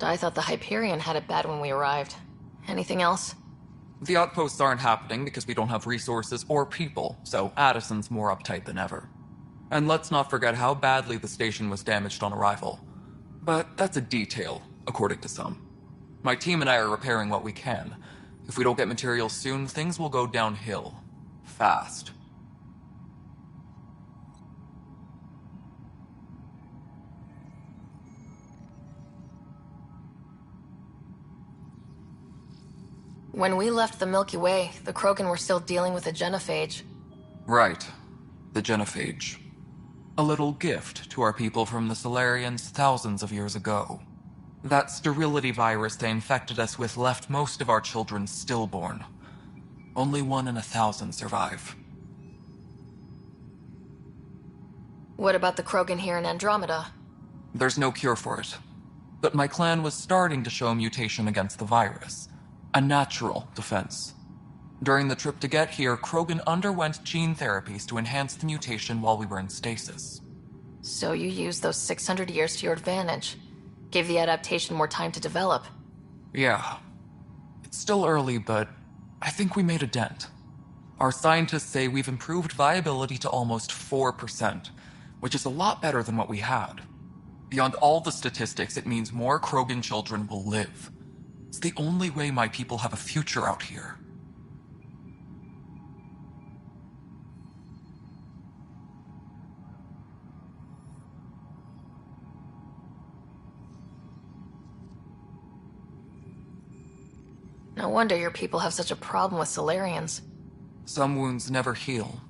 And I thought the Hyperion had it bad when we arrived. Anything else? The outposts aren't happening because we don't have resources or people, so Addison's more uptight than ever. And let's not forget how badly the station was damaged on arrival. But that's a detail, according to some. My team and I are repairing what we can. If we don't get materials soon, things will go downhill. Fast. When we left the Milky Way, the Krogan were still dealing with the genophage. Right. The genophage. A little gift to our people from the Solarians thousands of years ago. That sterility virus they infected us with left most of our children stillborn. Only 1 in 1,000 survive. What about the Krogan here in Andromeda? There's no cure for it. But my clan was starting to show a mutation against the virus. A natural defense. During the trip to get here, Krogan underwent gene therapies to enhance the mutation while we were in stasis. So you used those 600 years to your advantage. Gave the adaptation more time to develop. Yeah. It's still early, but I think we made a dent. Our scientists say we've improved viability to almost 4%, which is a lot better than what we had. Beyond all the statistics, it means more Krogan children will live. It's the only way my people have a future out here. No wonder your people have such a problem with Solarians. Some wounds never heal.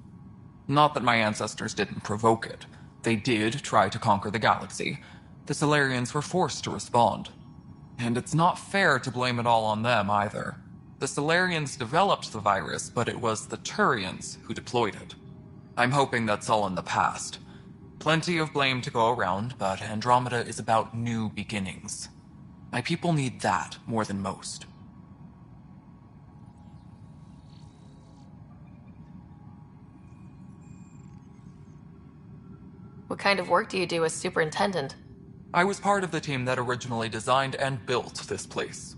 Not that my ancestors didn't provoke it. They did try to conquer the galaxy. The Solarians were forced to respond. And it's not fair to blame it all on them, either. The Solarians developed the virus, but it was the Turians who deployed it. I'm hoping that's all in the past. Plenty of blame to go around, but Andromeda is about new beginnings. My people need that more than most. What kind of work do you do as superintendent? I was part of the team that originally designed and built this place.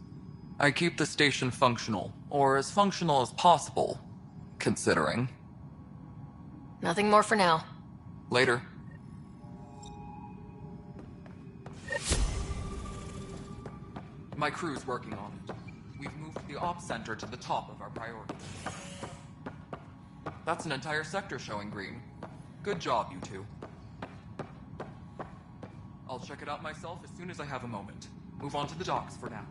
I keep the station functional, or as functional as possible, considering. Nothing more for now. Later. My crew's working on it. We've moved the ops center to the top of our priority. That's an entire sector showing green. Good job, you two. I'll check it out myself as soon as I have a moment. Move on to the docks for now.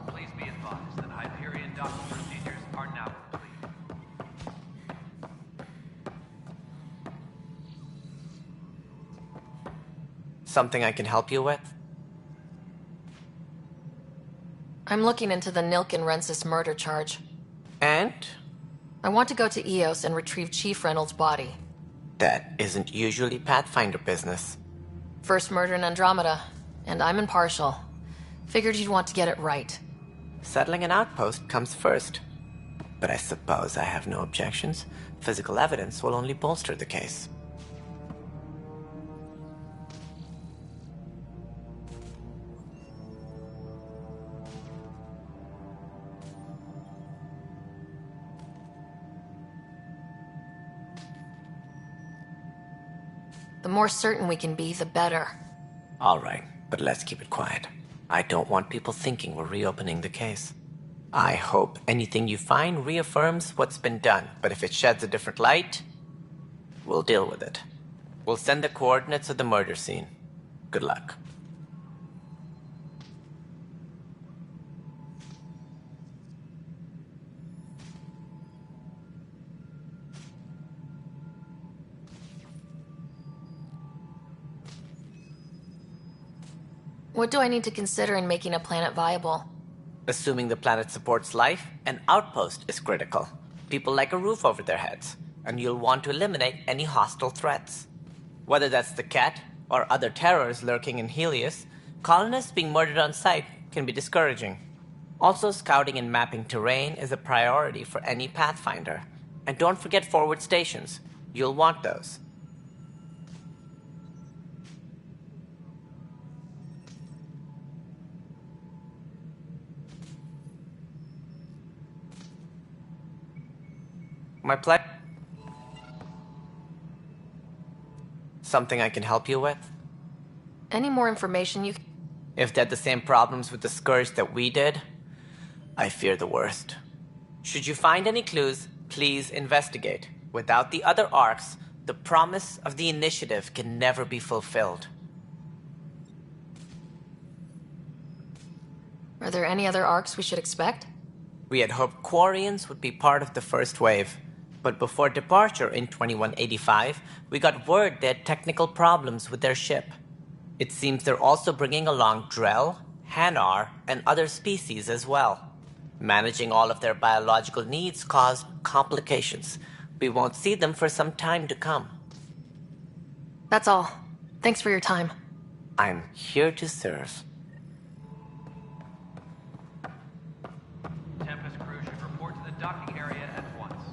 Please be advised that Hyperion docking procedures are now complete. Something I can help you with? I'm looking into the Nilken Rensis murder charge. And? I want to go to Eos and retrieve Chief Reynolds' body. That isn't usually Pathfinder business. First murder in Andromeda, and I'm impartial. Figured you'd want to get it right. Settling an outpost comes first. But I suppose I have no objections. Physical evidence will only bolster the case. The more certain we can be, the better. All right, but let's keep it quiet. I don't want people thinking we're reopening the case. I hope anything you find reaffirms what's been done, but if it sheds a different light, we'll deal with it. We'll send the coordinates of the murder scene. Good luck. What do I need to consider in making a planet viable? Assuming the planet supports life, an outpost is critical. People like a roof over their heads, and you'll want to eliminate any hostile threats. Whether that's the Ket or other terrors lurking in Helios, colonists being murdered on sight can be discouraging. Also, scouting and mapping terrain is a priority for any Pathfinder. And don't forget forward stations. You'll want those. My pleasure. Something I can help you with? Any more information you... If they had the same problems with the Scourge that we did, I fear the worst. Should you find any clues, please investigate. Without the other arcs, the promise of the initiative can never be fulfilled. Are there any other arcs we should expect? We had hoped Quarians would be part of the first wave, but before departure in 2185, we got word they had technical problems with their ship. It seems they're also bringing along Drell, Hanar, and other species as well. Managing all of their biological needs caused complications. We won't see them for some time to come. That's all. Thanks for your time. I'm here to serve. Tempest crew should report to the docking area at once.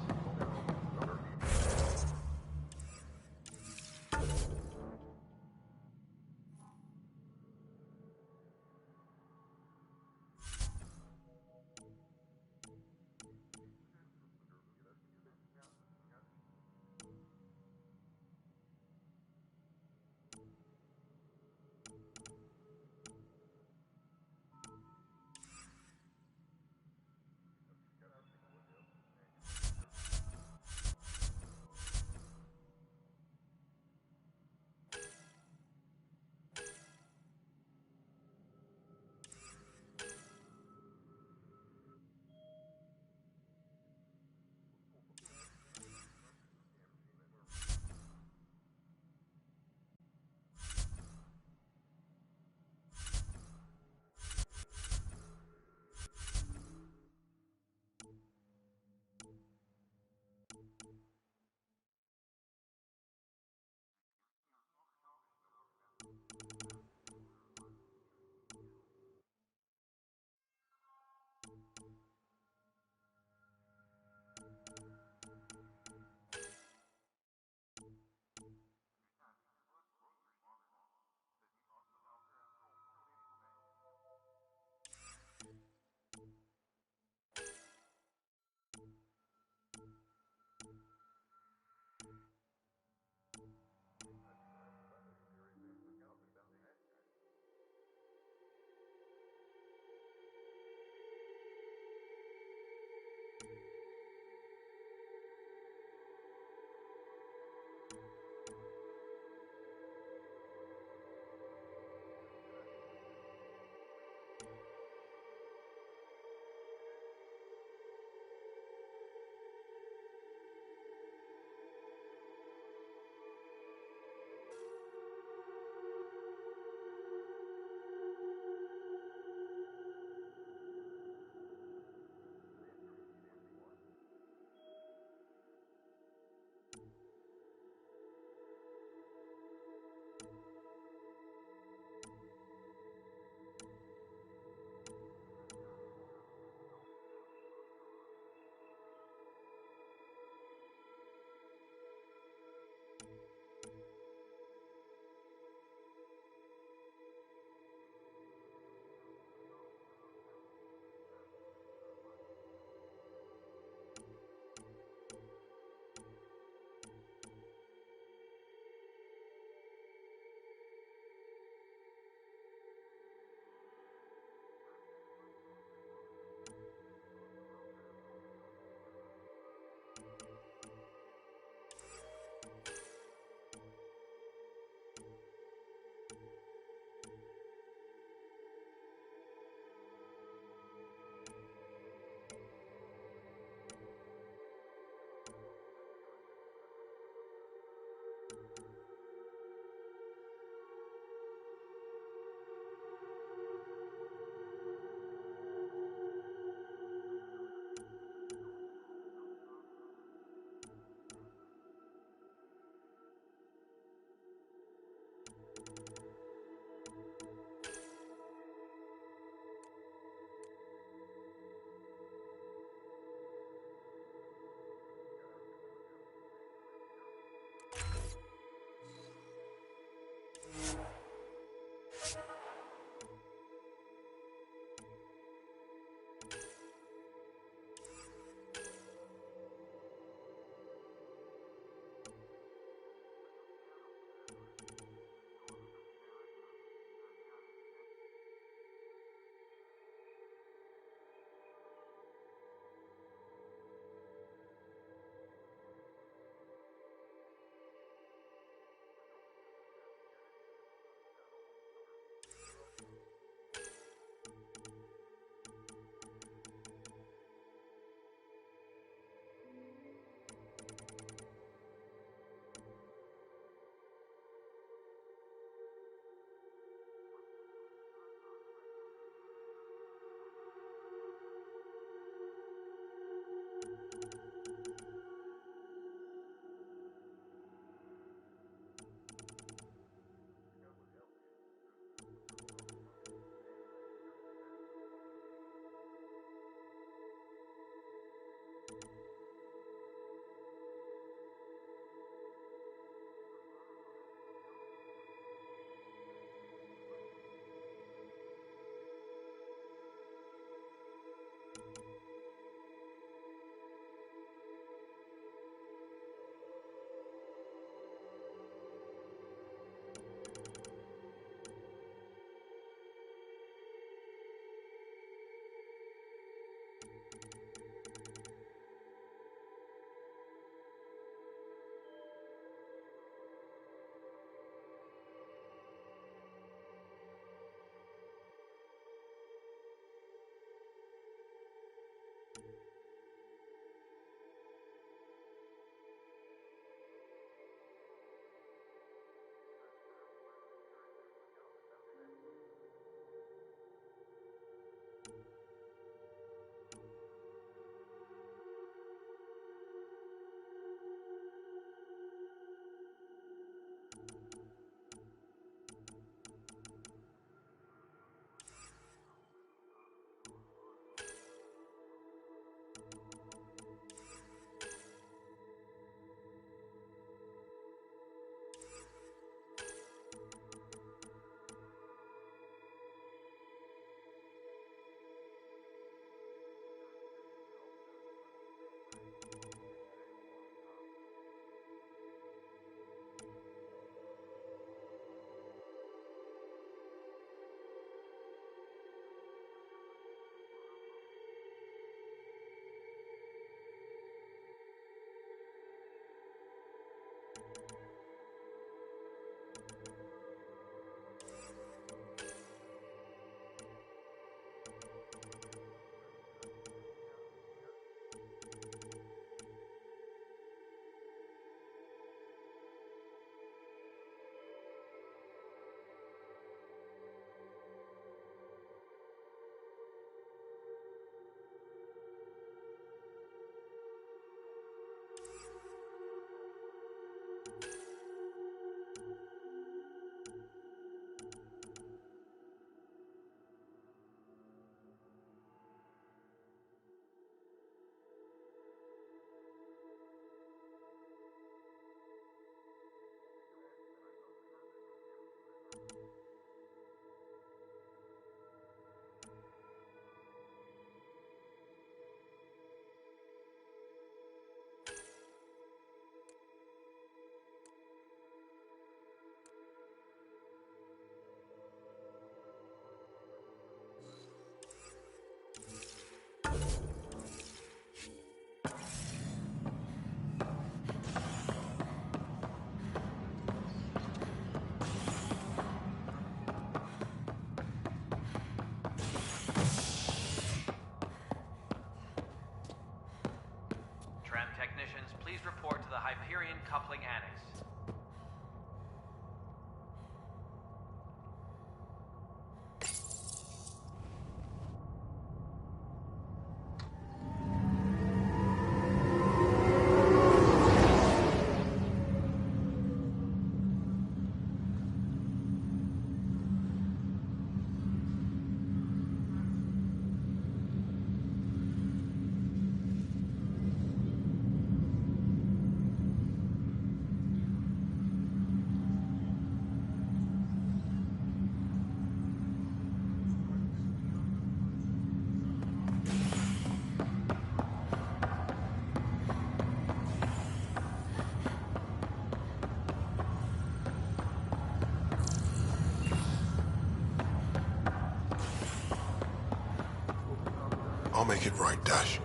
I'll make it right, Dash.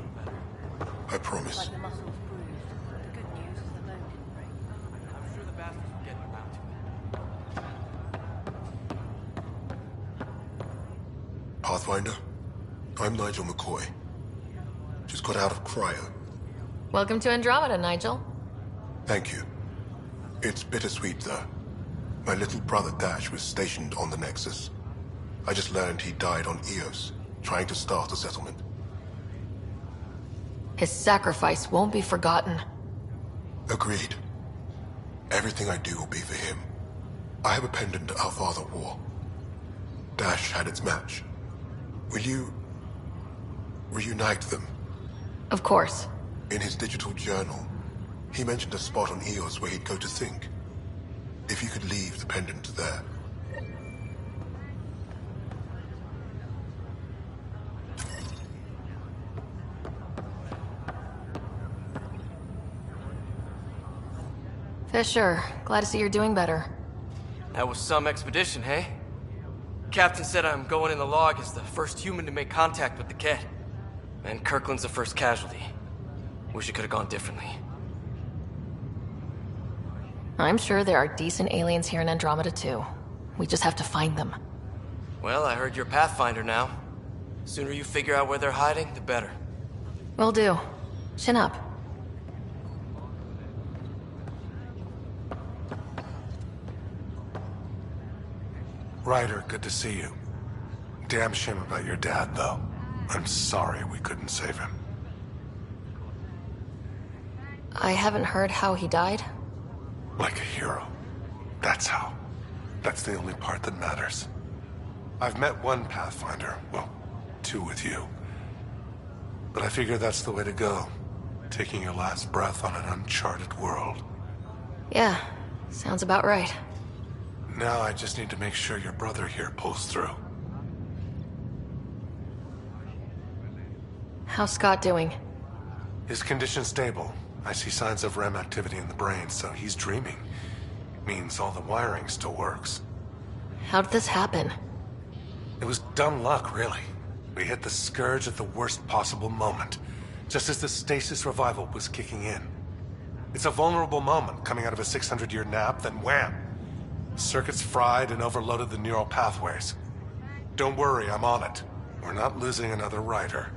I promise. Like the muscles bruised. The good news is the loan didn't break. I'm sure the bastards will get around to it. Pathfinder, I'm Nigel McCoy. Just got out of cryo. Welcome to Andromeda, Nigel. Thank you. It's bittersweet, though. My little brother Dash was stationed on the Nexus. I just learned he died on Eos, trying to start a settlement. His sacrifice won't be forgotten. Agreed. Everything I do will be for him. I have a pendant our father wore. Dash had its match. Will you reunite them? Of course. In his digital journal, he mentioned a spot on Eos where he'd go to think. If you could leave the pendant there. Fisher, glad to see you're doing better. That was some expedition, hey? Captain said I'm going in the log as the first human to make contact with the Kett. And Kirkland's the first casualty. Wish it could have gone differently. I'm sure there are decent aliens here in Andromeda too. We just have to find them. Well, I heard you're Pathfinder now. Sooner you figure out where they're hiding, the better. Will do. Chin up. Ryder, good to see you. Damn shame about your dad, though. I'm sorry we couldn't save him. I haven't heard how he died. Like a hero. That's how. That's the only part that matters. I've met one Pathfinder. Well, two with you. But I figure that's the way to go. Taking your last breath on an uncharted world. Yeah, sounds about right. Now I just need to make sure your brother here pulls through. How's Scott doing? His condition's stable. I see signs of REM activity in the brain, so he's dreaming. Means all the wiring still works. How did this happen? It was dumb luck, really. We hit the Scourge at the worst possible moment, just as the stasis revival was kicking in. It's a vulnerable moment, coming out of a 600-year nap, then wham! Circuits fried and overloaded the neural pathways. Don't worry, I'm on it. We're not losing another Ryder.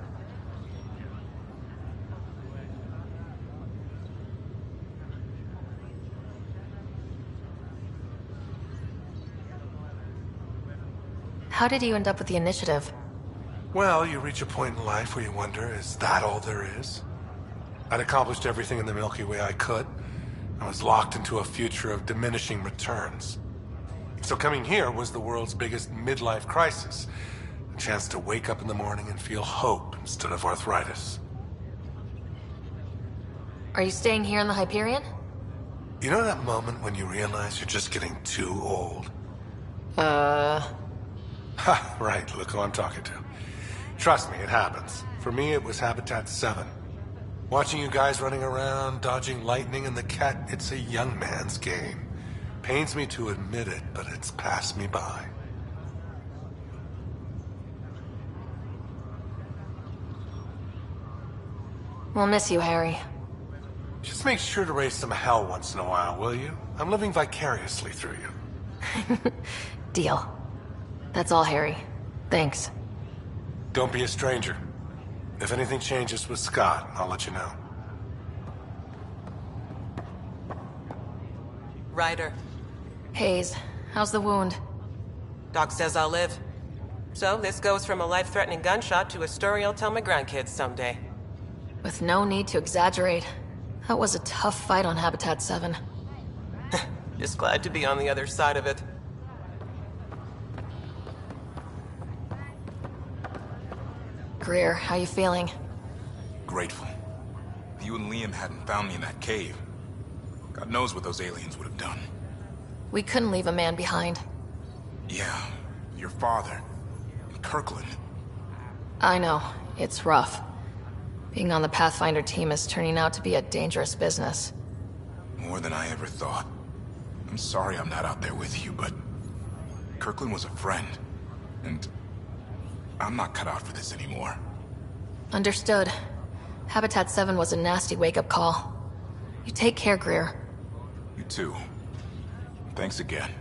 How did you end up with the initiative? Well, you reach a point in life where you wonder, is that all there is? I'd accomplished everything in the Milky Way I could. I was locked into a future of diminishing returns. So coming here was the world's biggest midlife crisis. A chance to wake up in the morning and feel hope instead of arthritis. Are you staying here in the Hyperion? You know that moment when you realize you're just getting too old? Ha, right, look who I'm talking to. Trust me, it happens. For me, it was Habitat 7. Watching you guys running around, dodging lightning and the Kett, it's a young man's game. Pains me to admit it, but it's passed me by. We'll miss you, Harry. Just make sure to raise some hell once in a while, will you? I'm living vicariously through you. Deal. That's all, Harry. Thanks. Don't be a stranger. If anything changes with Scott, I'll let you know. Ryder, Hayes, how's the wound? Doc says I'll live. So this goes from a life-threatening gunshot to a story I'll tell my grandkids someday. With no need to exaggerate, that was a tough fight on Habitat 7. Just glad to be on the other side of it. Greer, how you feeling? Grateful. If you and Liam hadn't found me in that cave, God knows what those aliens would have done. We couldn't leave a man behind. Yeah, your father. And Kirkland. I know, it's rough. Being on the Pathfinder team is turning out to be a dangerous business. More than I ever thought. I'm sorry I'm not out there with you, but Kirkland was a friend. And I'm not cut out for this anymore. Understood. Habitat 7 was a nasty wake-up call. You take care, Greer. You too. Thanks again.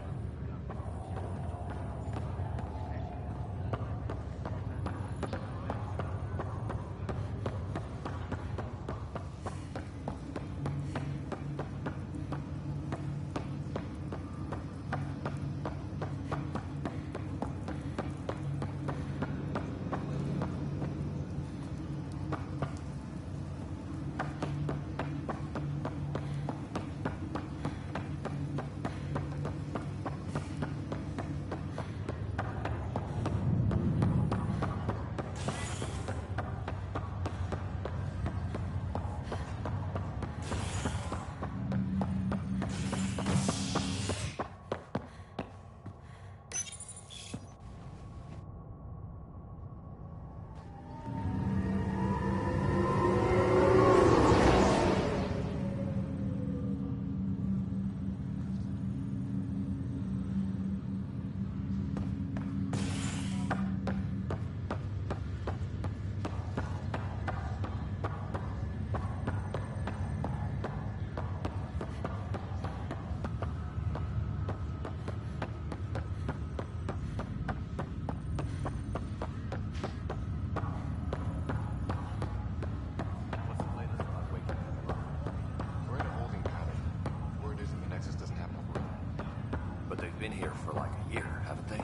Been here for like a year, haven't they?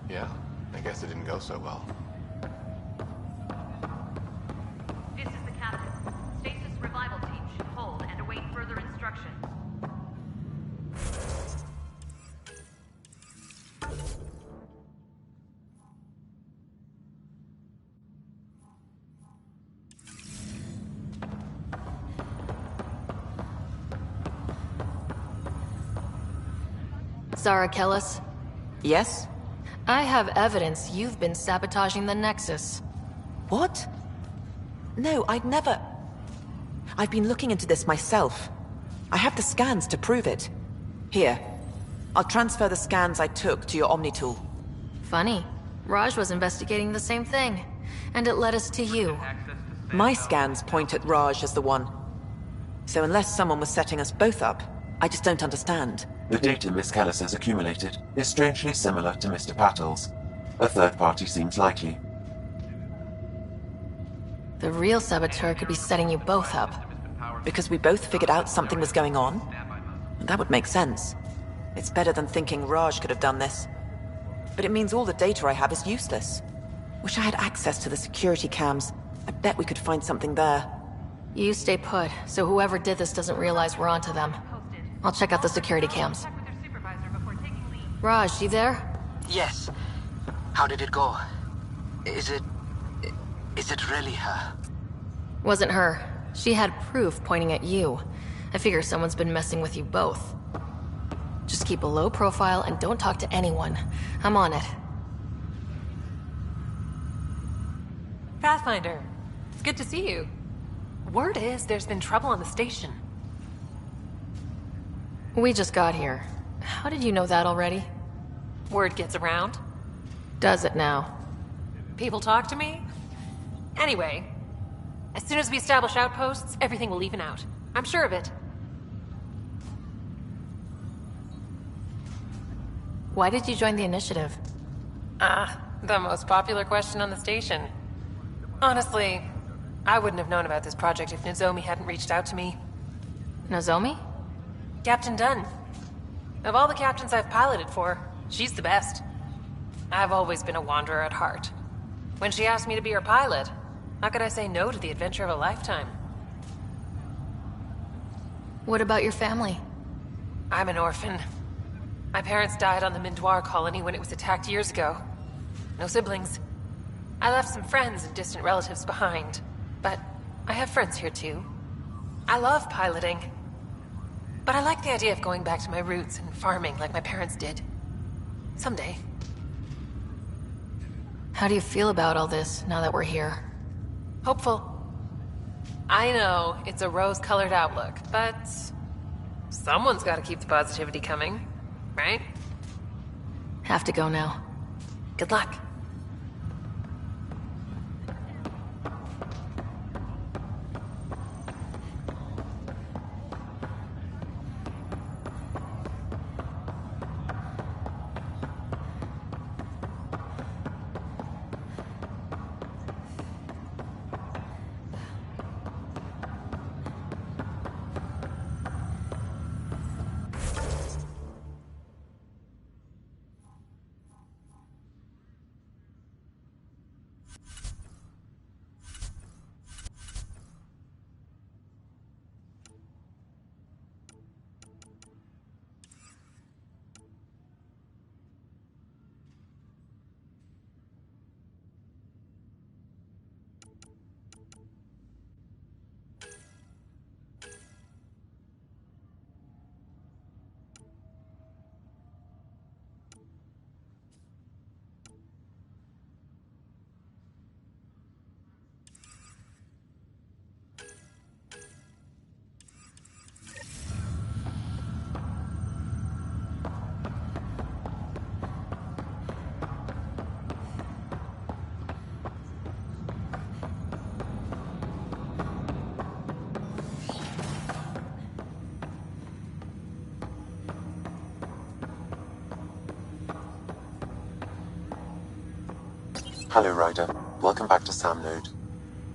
Yeah, I guess it didn't go so well. This is the captain. Stasis revival team should hold and await further instruction. Zara Kellis? Yes? I have evidence you've been sabotaging the Nexus. What? No, I'd never... I've been looking into this myself. I have the scans to prove it. Here. I'll transfer the scans I took to your Omni tool. Funny. Raj was investigating the same thing, and it led us to you. My scans point at Raj as the one. So unless someone was setting us both up, I just don't understand. The data Miss Kellis has accumulated is strangely similar to Mr. Patel's. A third party seems likely. The real saboteur could be setting you both up. Because we both figured out something was going on? That would make sense. It's better than thinking Raj could have done this. But it means all the data I have is useless. Wish I had access to the security cams. I bet we could find something there. You stay put, so whoever did this doesn't realize we're onto them. I'll check out the security cams. Raj, you there? Yes. How did it go? Is it really her? Wasn't her. She had proof pointing at you. I figure someone's been messing with you both. Just keep a low profile and don't talk to anyone. I'm on it. Pathfinder, it's good to see you. Word is there's been trouble on the station. We just got here. How did you know that already? Word gets around. Does it now? People talk to me? Anyway, as soon as we establish outposts, everything will even out. I'm sure of it. Why did you join the initiative? The most popular question on the station. Honestly, I wouldn't have known about this project if Nozomi hadn't reached out to me. Nozomi? Captain Dunn. Of all the captains I've piloted for, she's the best. I've always been a wanderer at heart. When she asked me to be her pilot, how could I say no to the adventure of a lifetime? What about your family? I'm an orphan. My parents died on the Mindwar colony when it was attacked years ago. No siblings. I left some friends and distant relatives behind, but I have friends here too. I love piloting. But I like the idea of going back to my roots and farming like my parents did. Someday. How do you feel about all this, now that we're here? Hopeful. I know, it's a rose-colored outlook, but... someone's gotta keep the positivity coming, right? Have to go now. Good luck. Hello, Ryder. Welcome back to Sam Node.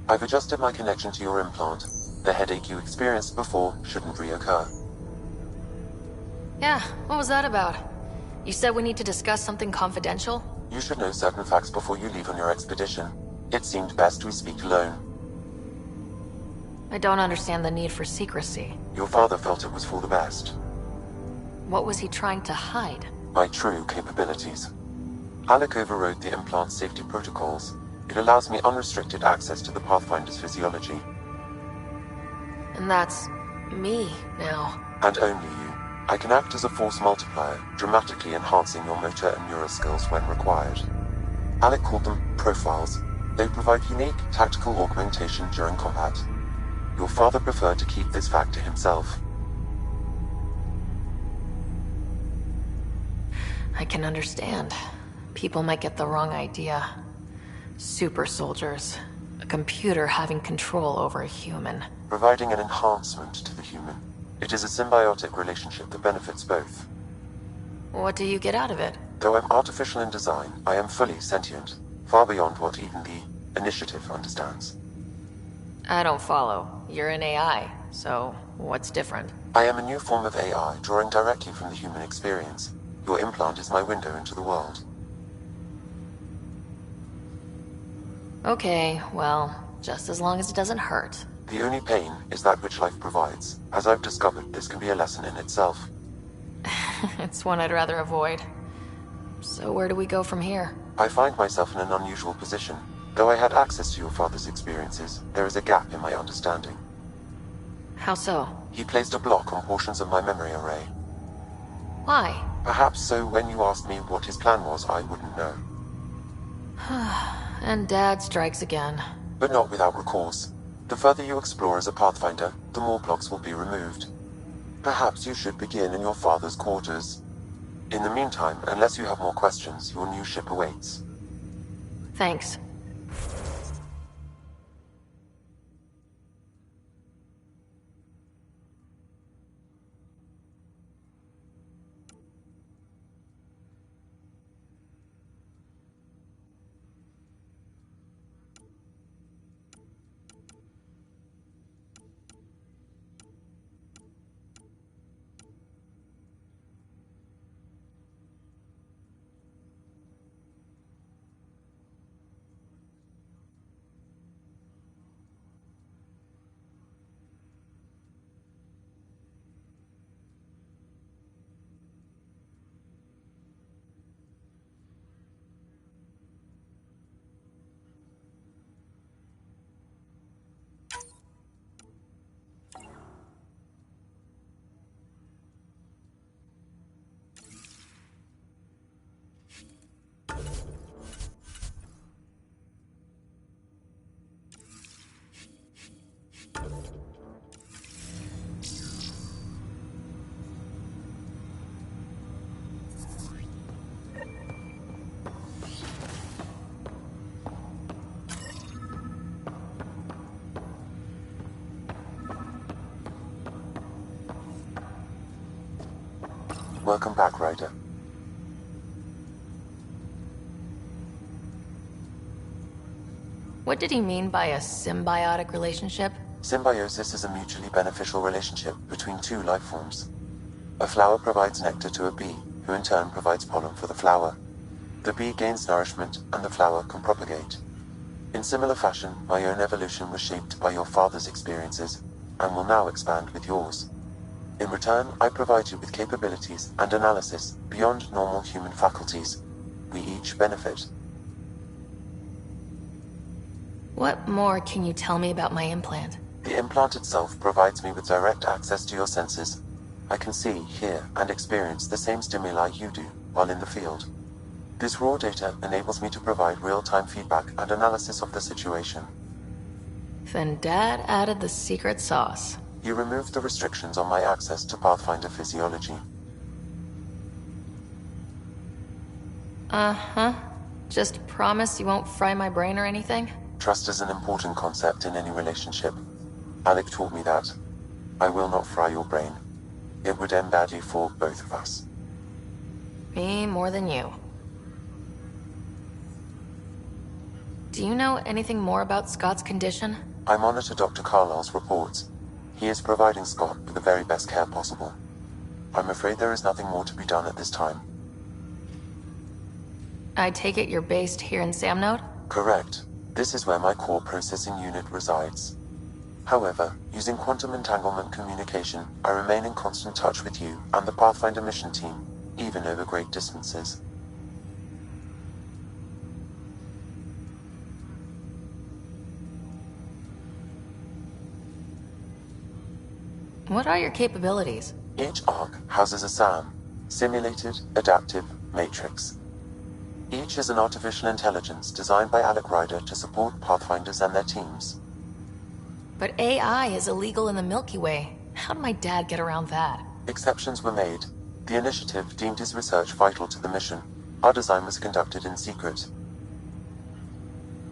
I've adjusted my connection to your implant. The headache you experienced before shouldn't reoccur. Yeah, what was that about? You said we need to discuss something confidential? You should know certain facts before you leave on your expedition. It seemed best we speak alone. I don't understand the need for secrecy. Your father felt it was for the best. What was he trying to hide? My true capabilities. Alec overrode the implant's safety protocols. It allows me unrestricted access to the Pathfinder's physiology. And that's me now. And only you. I can act as a force multiplier, dramatically enhancing your motor and neural skills when required. Alec called them profiles. They provide unique tactical augmentation during combat. Your father preferred to keep this fact to himself. I can understand. People might get the wrong idea. Super soldiers. A computer having control over a human. Providing an enhancement to the human. It is a symbiotic relationship that benefits both. What do you get out of it? Though I'm artificial in design, I am fully sentient. Far beyond what even the Initiative understands. I don't follow. You're an AI, so what's different? I am a new form of AI, drawing directly from the human experience. Your implant is my window into the world. Okay, well, just as long as it doesn't hurt. The only pain is that which life provides. As I've discovered, this can be a lesson in itself. It's one I'd rather avoid. So where do we go from here? I find myself in an unusual position. Though I had access to your father's experiences, there is a gap in my understanding. How so? He placed a block on portions of my memory array. Why? Perhaps so when you asked me what his plan was, I wouldn't know. And Dad strikes again. But not without recourse. The further you explore as a Pathfinder, the more blocks will be removed. Perhaps you should begin in your father's quarters. In the meantime, unless you have more questions, your new ship awaits. Thanks. Welcome back, Ryder. What did he mean by a symbiotic relationship? Symbiosis is a mutually beneficial relationship between two life forms. A flower provides nectar to a bee, who in turn provides pollen for the flower. The bee gains nourishment, and the flower can propagate. In similar fashion, my own evolution was shaped by your father's experiences, and will now expand with yours. In return, I provide you with capabilities and analysis beyond normal human faculties. We each benefit. What more can you tell me about my implant? The implant itself provides me with direct access to your senses. I can see, hear, and experience the same stimuli you do while in the field. This raw data enables me to provide real-time feedback and analysis of the situation. Then Dad added the secret sauce. You removed the restrictions on my access to Pathfinder physiology. Uh-huh. Just promise you won't fry my brain or anything? Trust is an important concept in any relationship. Alec taught me that. I will not fry your brain. It would end badly for both of us. Me more than you. Do you know anything more about Scott's condition? I monitor Dr. Carlisle's reports. He is providing Scott with the very best care possible. I'm afraid there is nothing more to be done at this time. I take it you're based here in Samnode? Correct. This is where my core processing unit resides. However, using quantum entanglement communication, I remain in constant touch with you and the Pathfinder mission team, even over great distances. What are your capabilities? Each ARC houses a SAM, Simulated Adaptive Matrix. Each is an artificial intelligence designed by Alec Ryder to support Pathfinders and their teams. But AI is illegal in the Milky Way. How did my dad get around that? Exceptions were made. The initiative deemed his research vital to the mission. Our design was conducted in secret.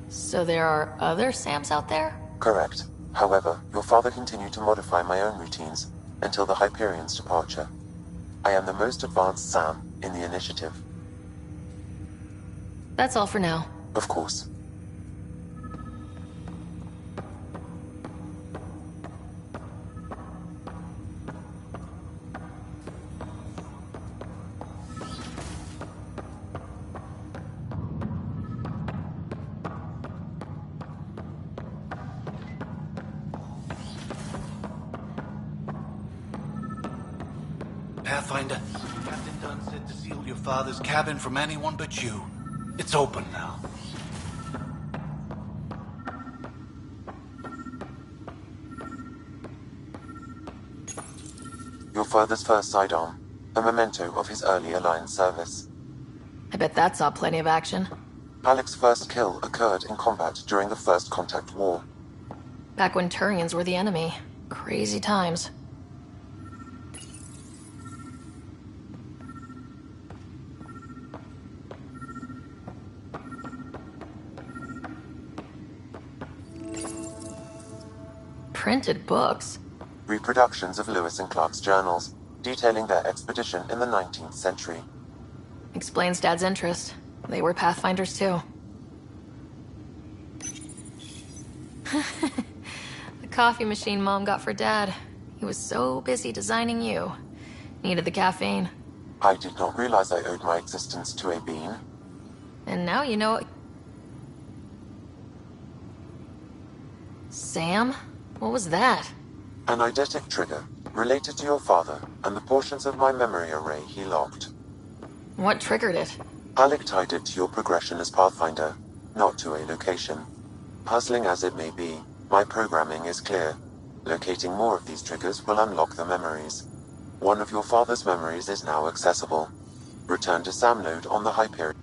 So there are other SAMs out there? Correct. However, your father continued to modify my own routines until the Hyperion's departure. I am the most advanced SAM in the initiative. That's all for now. Of course. Pathfinder, Captain Dunn said to seal your father's cabin from anyone but you. It's open now. Your father's first sidearm, a memento of his early Alliance service. I bet that saw plenty of action. Alec's first kill occurred in combat during the First Contact War. Back when Turians were the enemy. Crazy times. Printed books. Reproductions of Lewis and Clark's journals, detailing their expedition in the 19th century. Explains Dad's interest. They were Pathfinders too. The coffee machine Mom got for Dad. He was so busy designing you. Needed the caffeine. I did not realize I owed my existence to a bean. And now you know... Sam? What was that? An eidetic trigger, related to your father, and the portions of my memory array he locked. What triggered it? Alec tied it to your progression as Pathfinder, not to a location. Puzzling as it may be, my programming is clear. Locating more of these triggers will unlock the memories. One of your father's memories is now accessible. Return to Samnode on the Hyperion.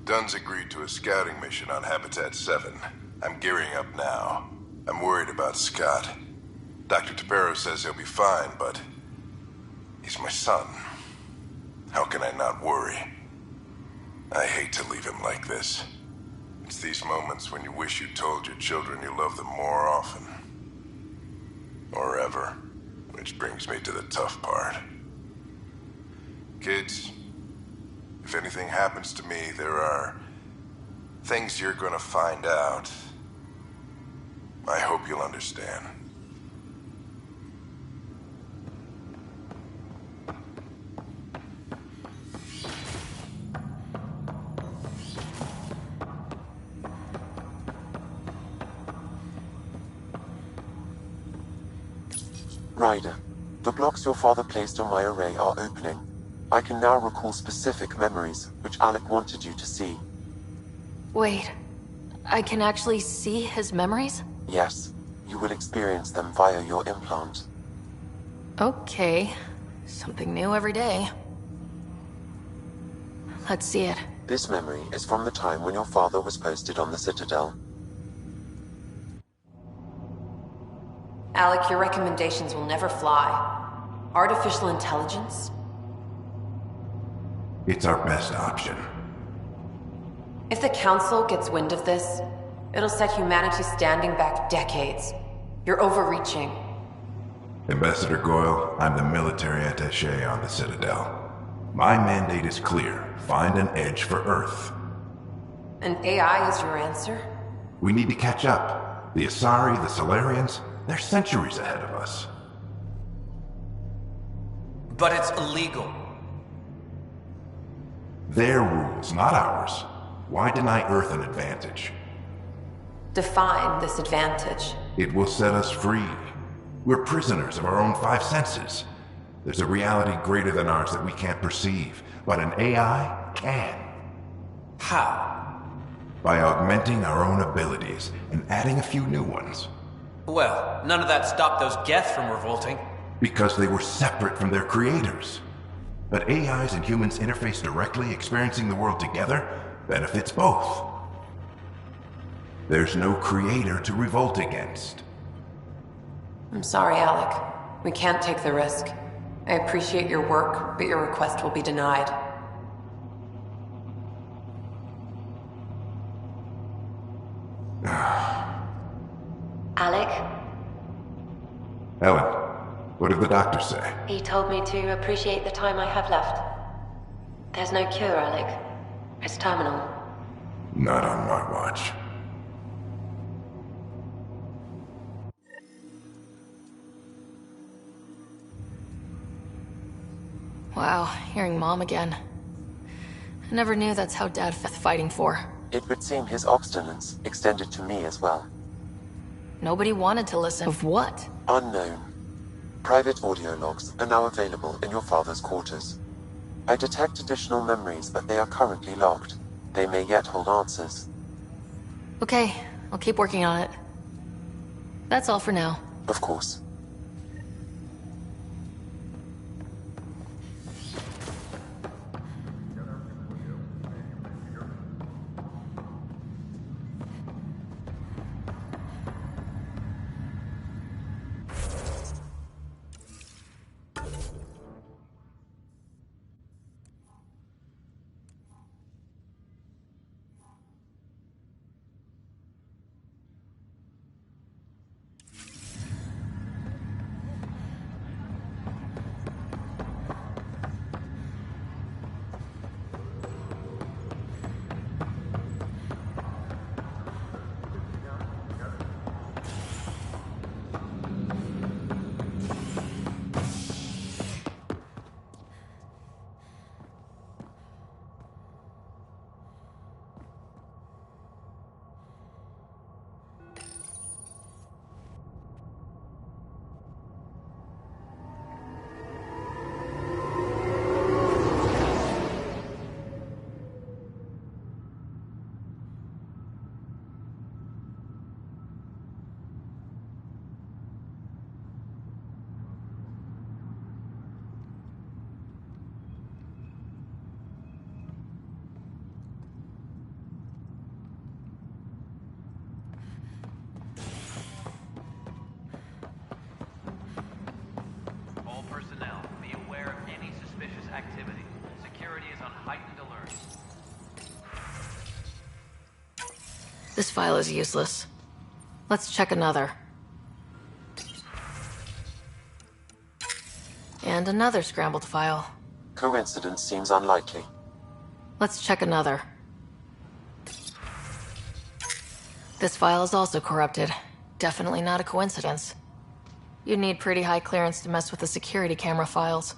Dunn's agreed to a scouting mission on Habitat 7. I'm gearing up now. I'm worried about Scott. Dr. Tapero says he'll be fine, but he's my son. How can I not worry? I hate to leave him like this. It's these moments when you wish you told your children you love them more often. Or ever. Which brings me to the tough part. Kids, if anything happens to me, there are things you're gonna find out. I hope you'll understand. Ryder, the blocks your father placed on my array are opening. I can now recall specific memories, which Alec wanted you to see. Wait, I can actually see his memories? Yes, you will experience them via your implant. Okay, something new every day. Let's see it. This memory is from the time when your father was posted on the Citadel. Alec, your recommendations will never fly. Artificial intelligence? It's our best option. If the Council gets wind of this, it'll set humanity standing back decades. You're overreaching. Ambassador Goyle, I'm the military attaché on the Citadel. My mandate is clear. Find an edge for Earth. And AI is your answer? We need to catch up. The Asari, the Salarians, they're centuries ahead of us. But it's illegal. Their rules, not ours. Why deny Earth an advantage? Define this advantage. It will set us free. We're prisoners of our own five senses. There's a reality greater than ours that we can't perceive, but an AI can. How? By augmenting our own abilities and adding a few new ones. Well, none of that stopped those Geth from revolting. Because they were separate from their creators. But AIs and humans interface directly, experiencing the world together, benefits both. There's no creator to revolt against. I'm sorry, Alec. We can't take the risk. I appreciate your work, but your request will be denied. Alec? Ellen, what did the doctor say? He told me to appreciate the time I have left. There's no cure, Alec. It's terminal. Not on my watch. Wow, hearing Mom again. I never knew that's how Dad felt fighting for. It would seem his obstinance extended to me as well. Nobody wanted to listen. Of what? Unknown. Private audio logs are now available in your father's quarters. I detect additional memories, but they are currently locked. They may yet hold answers. Okay, I'll keep working on it. That's all for now. Of course. All personnel, be aware of any suspicious activity. Security is on heightened alert. This file is useless. Let's check another. And another scrambled file. Coincidence seems unlikely. Let's check another. This file is also corrupted. Definitely not a coincidence. You'd need pretty high clearance to mess with the security camera files.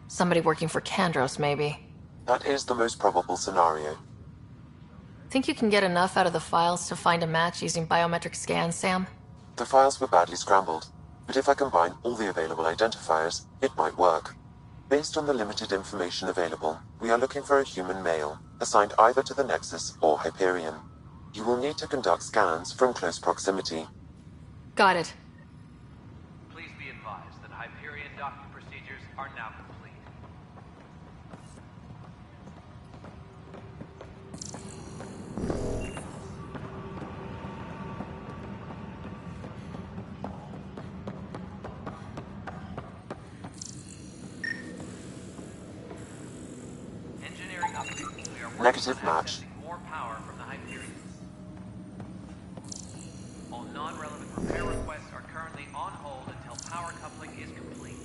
Somebody working for Kandros, maybe. That is the most probable scenario. Think you can get enough out of the files to find a match using biometric scans, Sam? The files were badly scrambled. but if I combine all the available identifiers, it might work. Based on the limited information available, we are looking for a human male, assigned either to the Nexus or Hyperion. You will need to conduct scans from close proximity. Got it. Please be advised that Hyperion docking procedures are now complete. Engineering update. We are working Negative on match. accessing more power from the Hyperion. All non-relevant repair requests are currently on hold until power coupling is complete.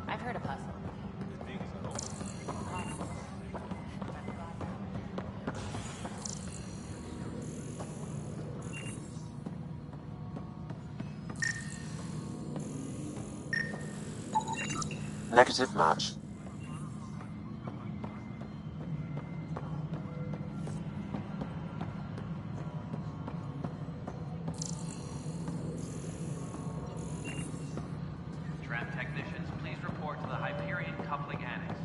I've heard of us. Negative match. Tram technicians, please report to the Hyperion coupling annex.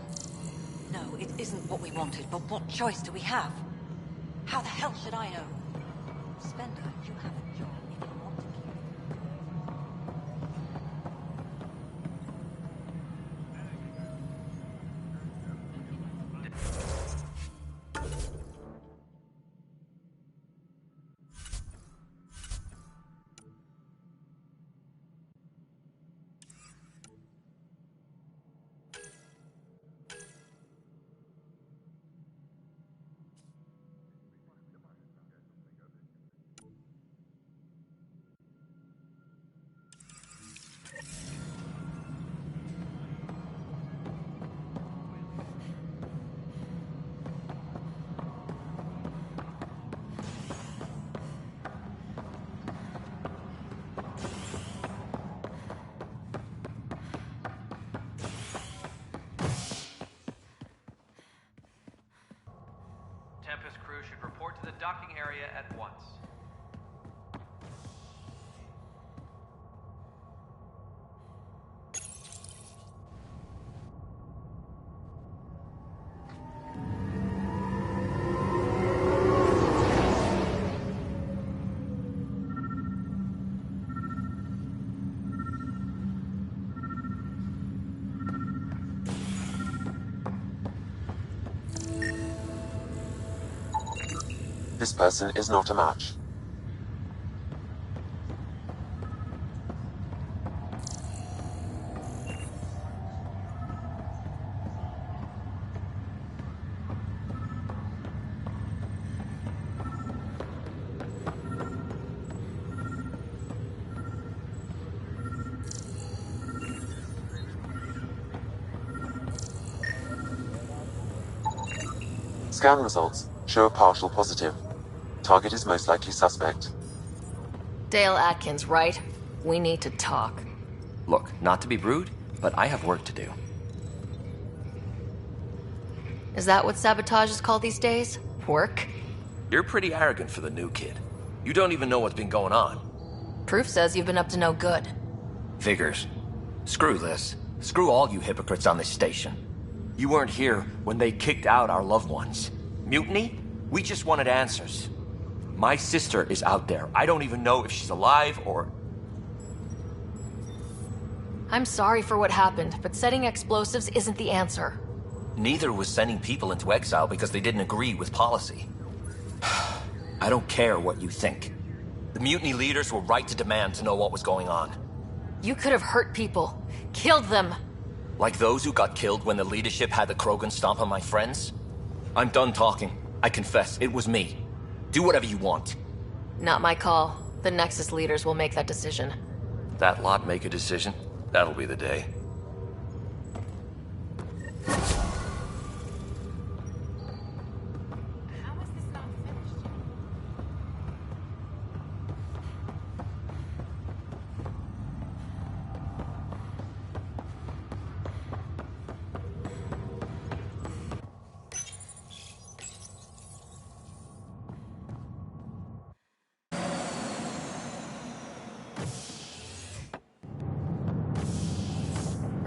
No, it isn't what we wanted, but what choice do we have? How the hell should I know? Spender, you have a job if you want to keep it. Tempest crew should report to the docking area at once. This person is not a match. Scan results show a partial positive. Target is most likely suspect. Dale Atkins, right? We need to talk. Look, not to be rude, but I have work to do. Is that what sabotage is called these days? Work? You're pretty arrogant for the new kid. You don't even know what's been going on. Proof says you've been up to no good. Figures. Screw this. Screw all you hypocrites on this station. You weren't here when they kicked out our loved ones. Mutiny? We just wanted answers. My sister is out there. I don't even know if she's alive or... I'm sorry for what happened, but setting explosives isn't the answer. Neither was sending people into exile because they didn't agree with policy. I don't care what you think. The mutiny leaders were right to demand to know what was going on. You could have hurt people. Killed them. Like those who got killed when the leadership had the Krogan stomp on my friends? I'm done talking. I confess, it was me. Do whatever you want. Not my call. The Nexus leaders will make that decision. That lot make a decision? That'll be the day.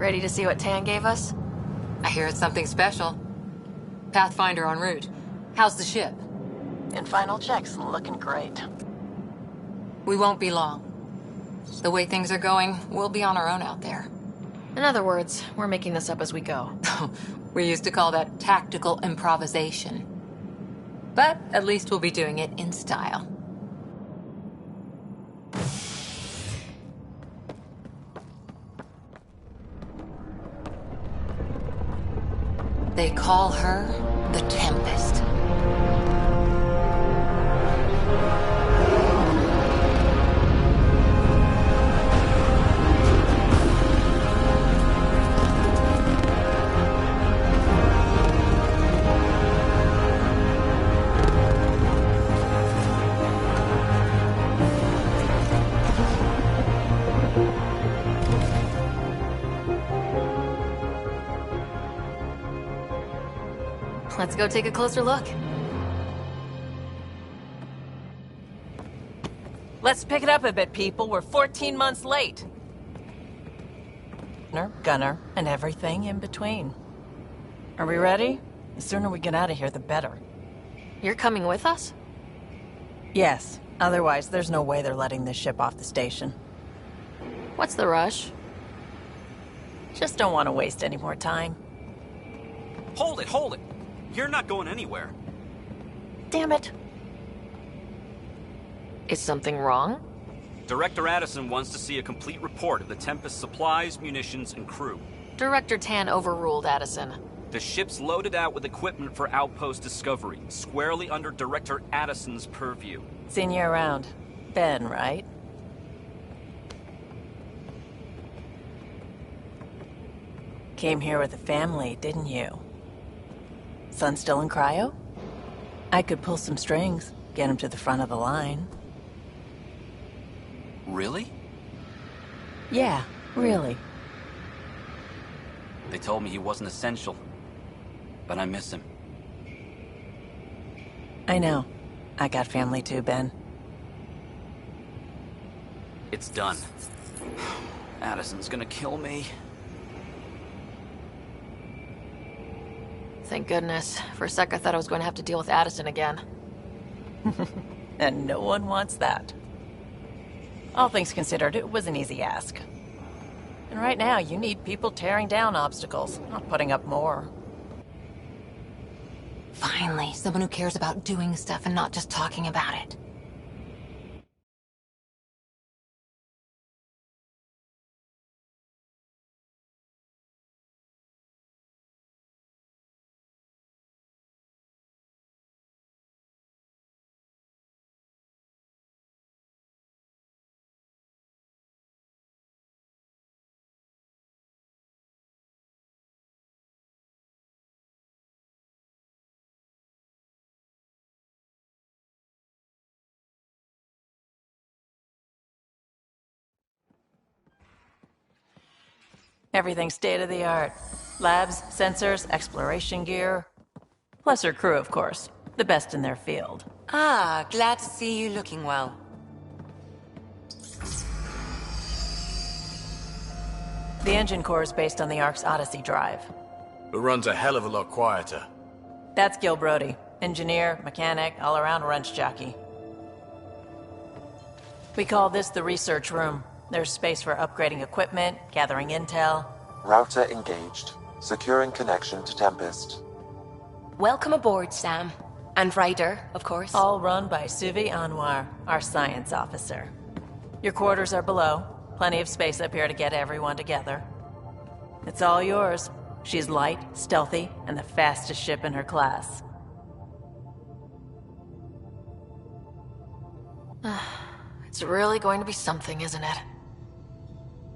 Ready to see what Tan gave us? I hear it's something special. Pathfinder en route. How's the ship? In final checks, looking great. We won't be long. The way things are going, we'll be on our own out there. In other words, we're making this up as we go. We used to call that tactical improvisation. But at least we'll be doing it in style. They call her the Tempest. Let's go take a closer look. Let's pick it up a bit, people. We're 14 months late. Gunner, and everything in between. Are we ready? The sooner we get out of here, the better. You're coming with us? Yes. Otherwise, there's no way they're letting this ship off the station. What's the rush? Just don't want to waste any more time. Hold it, hold it! You're not going anywhere. Damn it. Is something wrong? Director Addison wants to see a complete report of the Tempest's supplies, munitions, and crew. Director Tan overruled Addison. The ship's loaded out with equipment for outpost discovery, squarely under Director Addison's purview. Seen you around. Ben, right? Came here with a family, didn't you? Son still in cryo? I could pull some strings, get him to the front of the line. Really? Yeah, really. They told me he wasn't essential, but I miss him. I know. I got family too, Ben. It's done. Addison's gonna kill me. Thank goodness. For a sec I thought I was going to have to deal with Addison again. And no one wants that. All things considered, it was an easy ask. And right now, you need people tearing down obstacles, not putting up more. Finally, someone who cares about doing stuff and not just talking about it. Everything's state-of-the-art. Labs, sensors, exploration gear. Plus her crew, of course. The best in their field. Ah, glad to see you looking well. The engine core is based on the Ark's Odyssey drive. It runs a hell of a lot quieter. That's Gil Brody. Engineer, mechanic, all-around wrench jockey. We call this the research room. There's space for upgrading equipment, gathering intel. Router engaged. Securing connection to Tempest. Welcome aboard, Sam. And Ryder, of course. All run by Suvi Anwar, our science officer. Your quarters are below. Plenty of space up here to get everyone together. It's all yours. She's light, stealthy, and the fastest ship in her class. It's really going to be something, isn't it?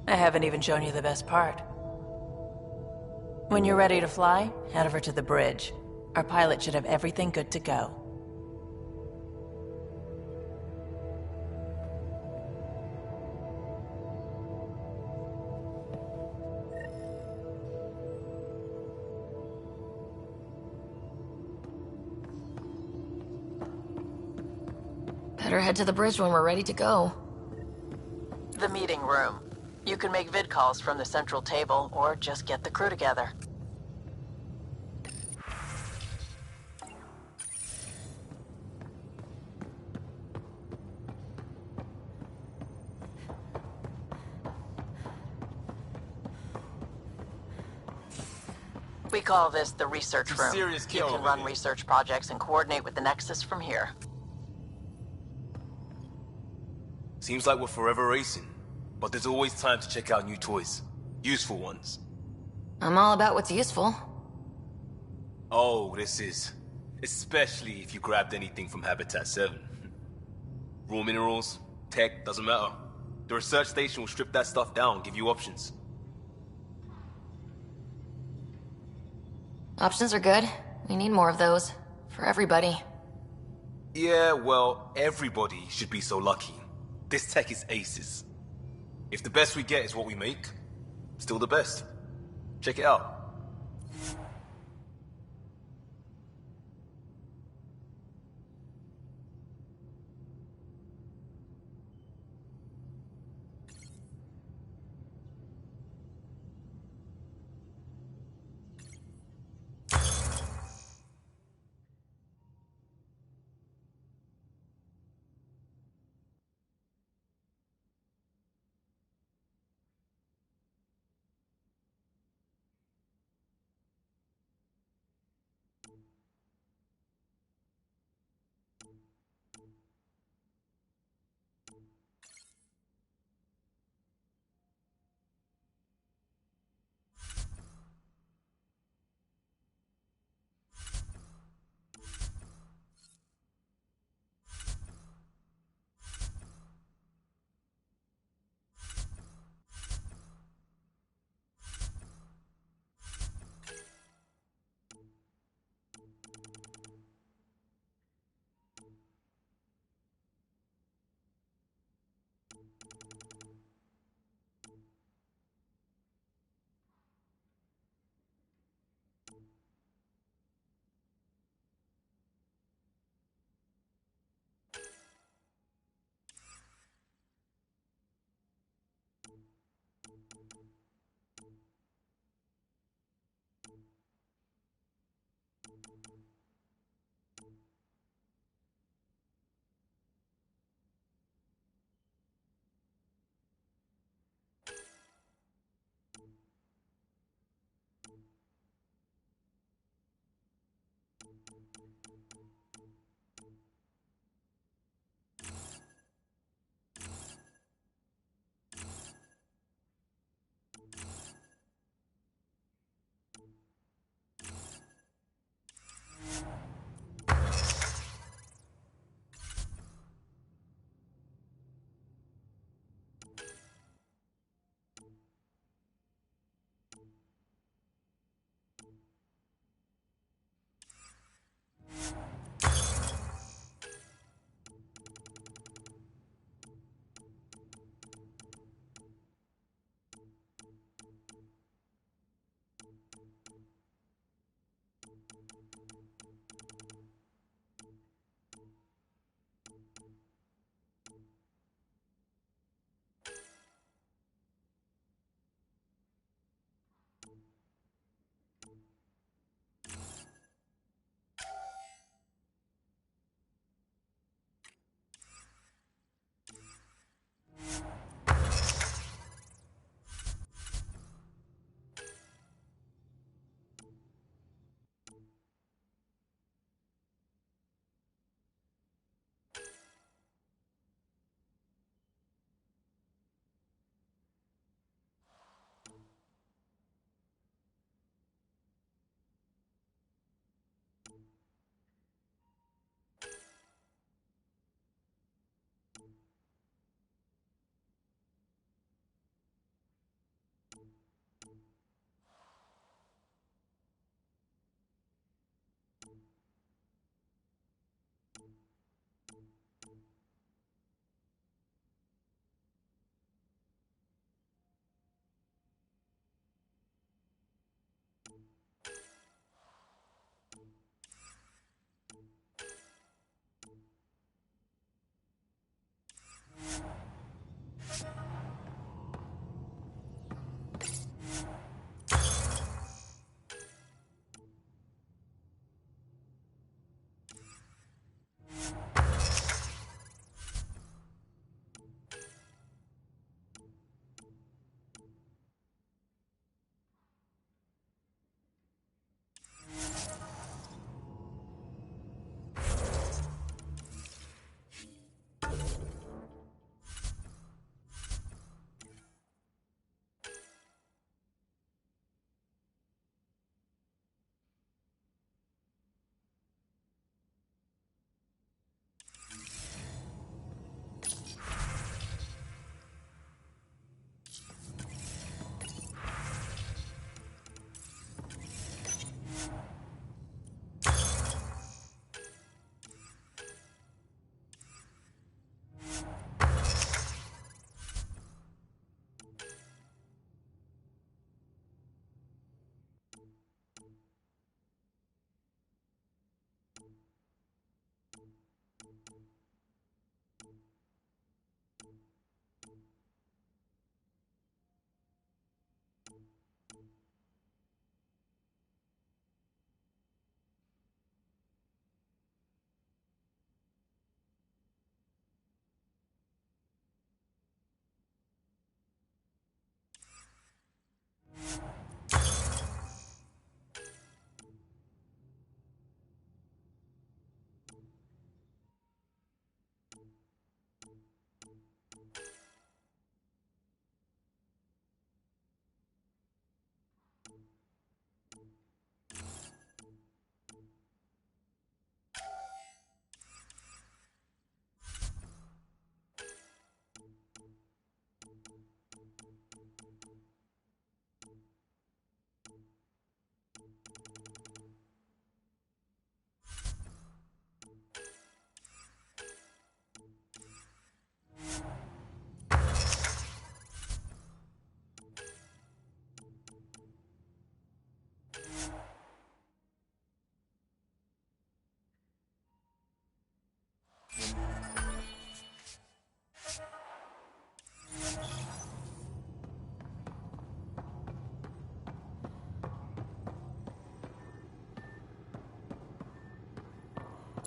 I haven't even shown you the best part. When you're ready to fly, head over to the bridge. Our pilot should have everything good to go. Better head to the bridge when we're ready to go. The meeting room. You can make vid calls from the central table, or just get the crew together. We call this the research Some room. serious You kid can over run here. research projects and coordinate with the Nexus from here. Seems like we're forever racing, but there's always time to check out new toys. Useful ones. I'm all about what's useful. Oh, this is. Especially if you grabbed anything from Habitat 7. Raw minerals, tech, doesn't matter. The research station will strip that stuff down, give you options. Options are good. We need more of those. For everybody. Yeah, well, everybody should be so lucky. This tech is aces. If the best we get is what we make, still the best. Check it out.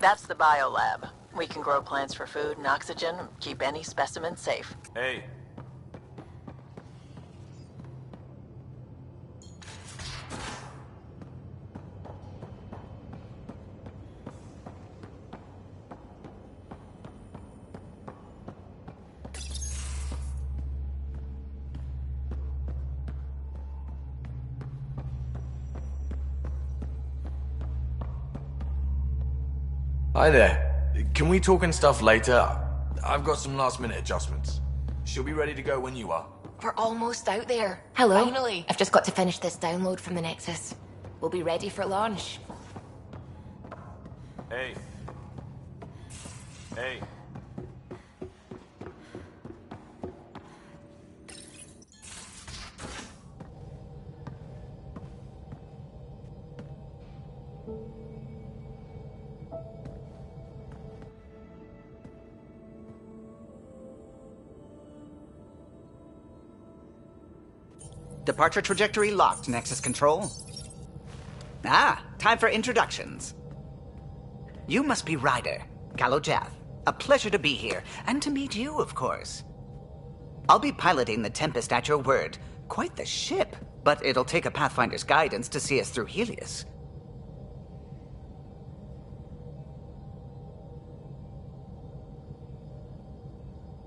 That's the biolab. We can grow plants for food and oxygen, keep any specimen safe. Hey. Hi there. Can we talk and stuff later? I've got some last-minute adjustments. She'll be ready to go when you are. We're almost out there. Hello? Finally. I've just got to finish this download from the Nexus. We'll be ready for launch. Hey. Hey. Departure trajectory locked, Nexus Control. Ah, time for introductions. You must be Ryder, Calo Jath. A pleasure to be here, and to meet you, of course. I'll be piloting the Tempest at your word. Quite the ship, but it'll take a Pathfinder's guidance to see us through Helios.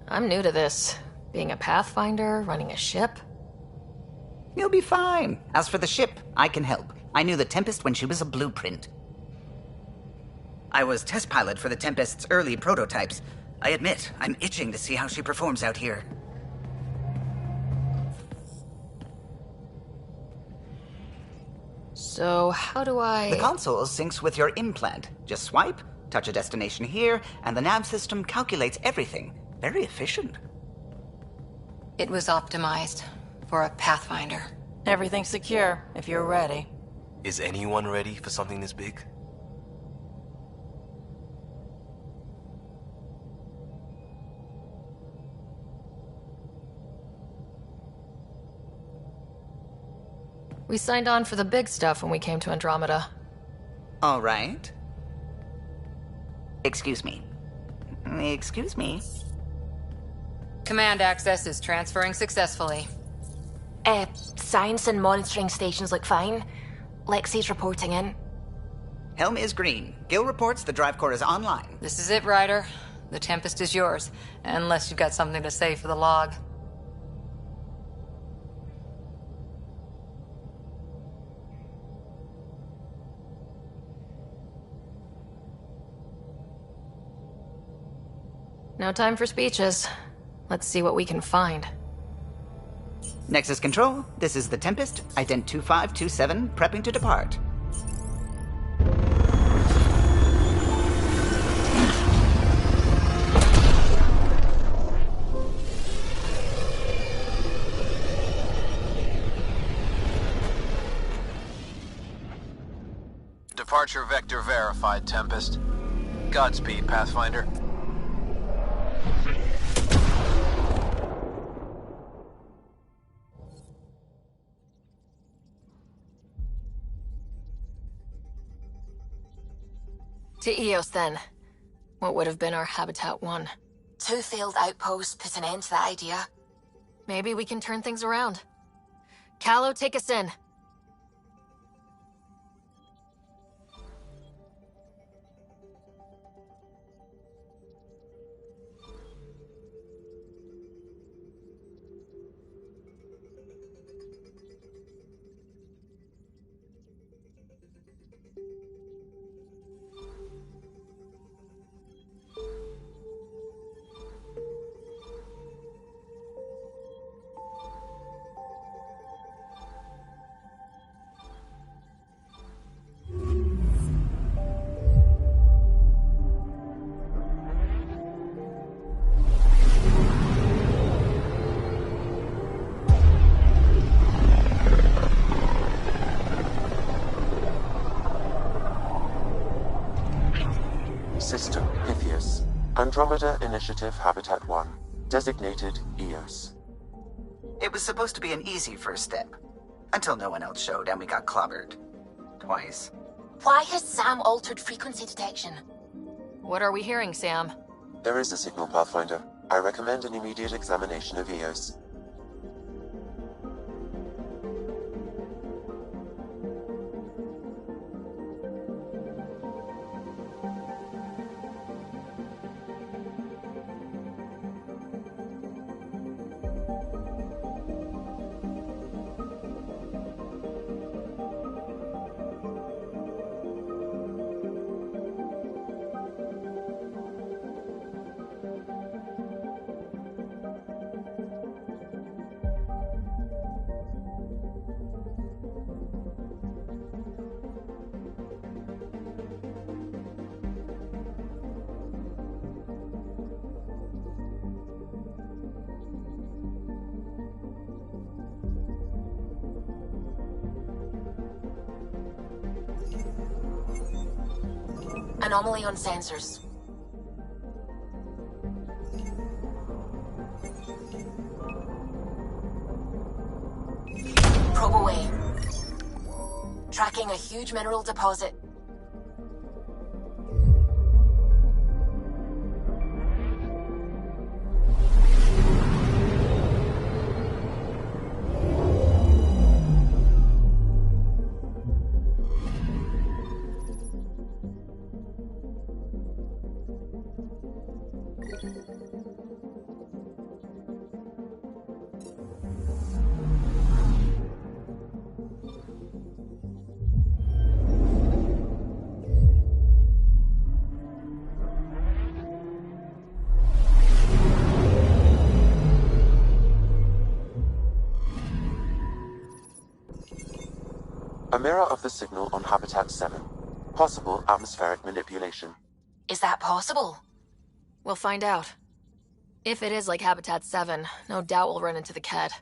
I'm new to this. Being a Pathfinder, running a ship. You'll be fine. As for the ship, I can help. I knew the Tempest when she was a blueprint. I was test pilot for the Tempest's early prototypes. I admit, I'm itching to see how she performs out here. So, how do I... The console syncs with your implant. Just swipe, touch a destination here, and the nav system calculates everything. Very efficient. It was optimized for a Pathfinder. Everything's secure, if you're ready. Is anyone ready for something this big? We signed on for the big stuff when we came to Andromeda. All right. Excuse me. Excuse me. Command access is transferring successfully. Science and monitoring stations look fine. Lexi's reporting in. Helm is green. Gil reports the drive core is online. This is it, Ryder. The Tempest is yours, unless you've got something to say for the log. No time for speeches. Let's see what we can find. Nexus Control, this is the Tempest, ident 2527, prepping to depart. Departure vector verified, Tempest. Godspeed, Pathfinder. To Eos, then. What would have been our Habitat 1? 2 failed outposts put an end to that idea. Maybe we can turn things around. Calo, take us in. System Pythias. Andromeda Initiative Habitat 1. Designated Eos. It was supposed to be an easy first step. Until no one else showed and we got clobbered. Twice. Why has Sam altered frequency detection? What are we hearing, Sam? There is a signal, Pathfinder. I recommend an immediate examination of EOS. Anomaly on sensors. Probe away. Tracking a huge mineral deposit. A mirror of the signal on Habitat 7. Possible atmospheric manipulation. Is that possible? We'll find out. If it is like Habitat 7, no doubt we'll run into the Kett.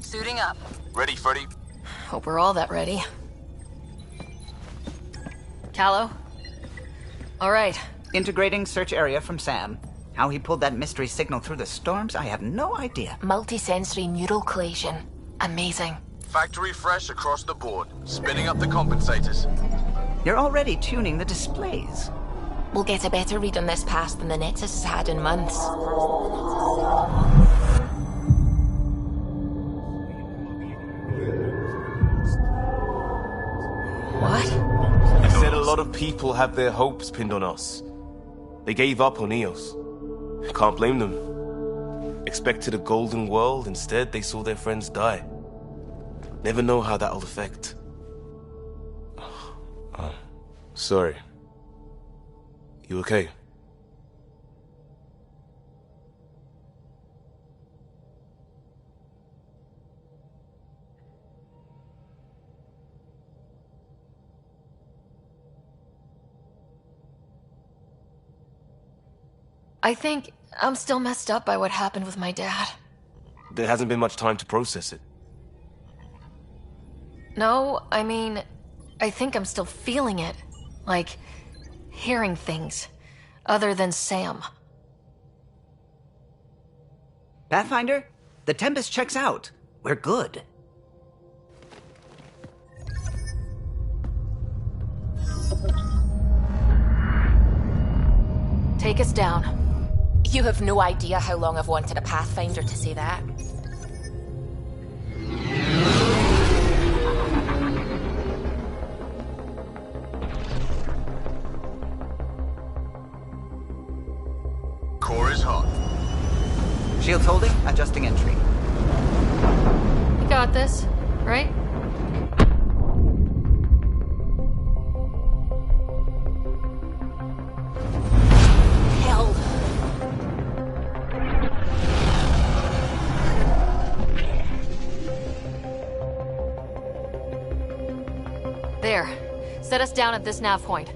Suiting up. Ready, Freddy? Hope we're all that ready. Callow? All right. Integrating search area from Sam. How he pulled that mystery signal through the storms, I have no idea. Multisensory neural collation. Amazing. Factory fresh across the board. Spinning up the compensators. You're already tuning the displays. We'll get a better read on this pass than the Nexus has had in months. What? He said a lot of people have their hopes pinned on us. They gave up on EOS. Can't blame them. Expected a golden world, instead they saw their friends die. Never know how that'll affect. Sorry. You okay? I think I'm still messed up by what happened with my dad. There hasn't been much time to process it. No, I mean, I think I'm still feeling it. Like, hearing things. Other than Sam. Pathfinder, the Tempest checks out. We're good. Take us down. You have no idea how long I've wanted a Pathfinder to say that. Core is hot. Shields holding, adjusting entry. You got this, right? Hell. There. Set us down at this nav point.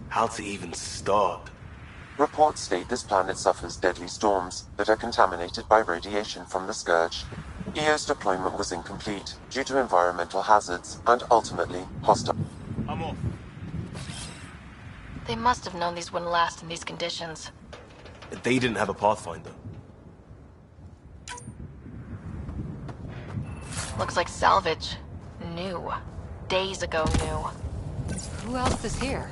How to even start? Reports state this planet suffers deadly storms that are contaminated by radiation from the Scourge. EO's deployment was incomplete due to environmental hazards and ultimately hostile. I'm off. They must have known these wouldn't last in these conditions. They didn't have a Pathfinder. Looks like salvage. New. Days ago new. Who else is here?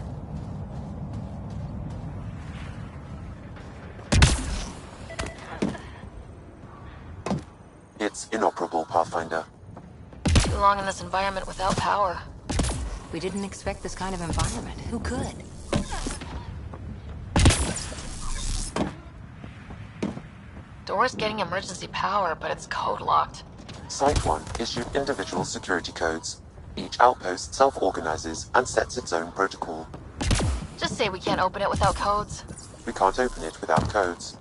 It's inoperable, Pathfinder. Too long in this environment without power. We didn't expect this kind of environment. Who could? Door's getting emergency power, but it's code locked. Site 1 issued individual security codes. Each outpost self-organizes and sets its own protocol. Just say we can't open it without codes. We can't open it without codes.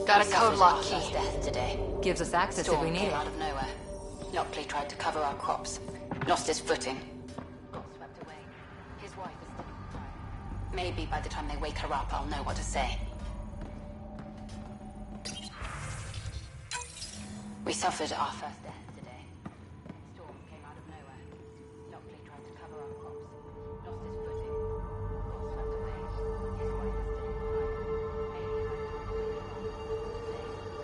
Got a code lock key. Today. Gives us access if we need it. Out of nowhere. Lockley tried to cover our crops. Lost his footing. Got swept away. His wife is still inside. Maybe by the time they wake her up, I'll know what to say. We suffered our first death today. Storm came out of nowhere. Lockley tried to cover our crops. Lost his footing. Got swept away. His wife is still inside. Maybe by the time they wake her up, I'll know what to say.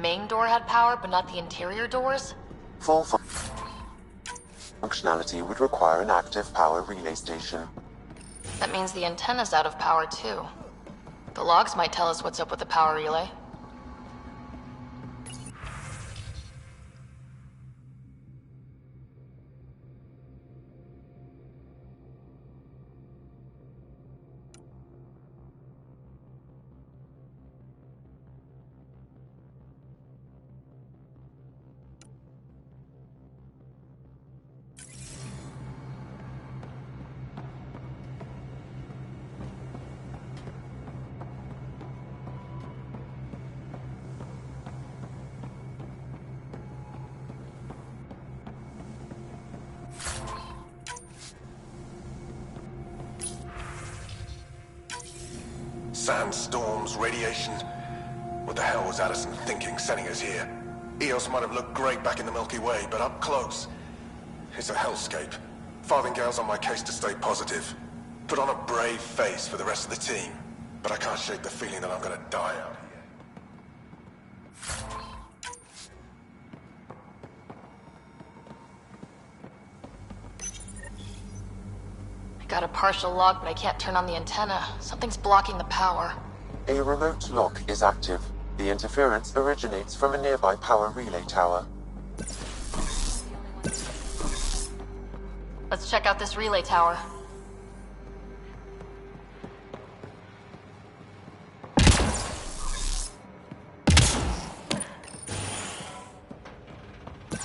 main door had power, but not the interior doors? Full functionality would require an active power relay station. That means the antenna's out of power too. The logs might tell us what's up with the power relay. Sandstorms, radiation. What the hell was Addison thinking sending us here? Eos might have looked great back in the Milky Way, but up close, it's a hellscape. Farthingale's on my case to stay positive. Put on a brave face for the rest of the team. But I can't shake the feeling that I'm gonna die out here. Got a partial log, but I can't turn on the antenna. Something's blocking the power. A remote lock is active. The interference originates from a nearby power relay tower. Let's check out this relay tower.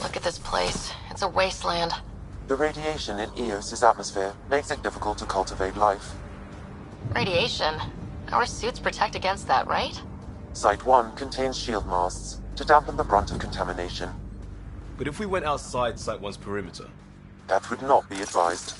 Look at this place. It's a wasteland. The radiation in Eos's atmosphere makes it difficult to cultivate life. Radiation? Our suits protect against that, right? Site 1 contains shield masts to dampen the brunt of contamination. But if we went outside Site 1's perimeter? That would not be advised.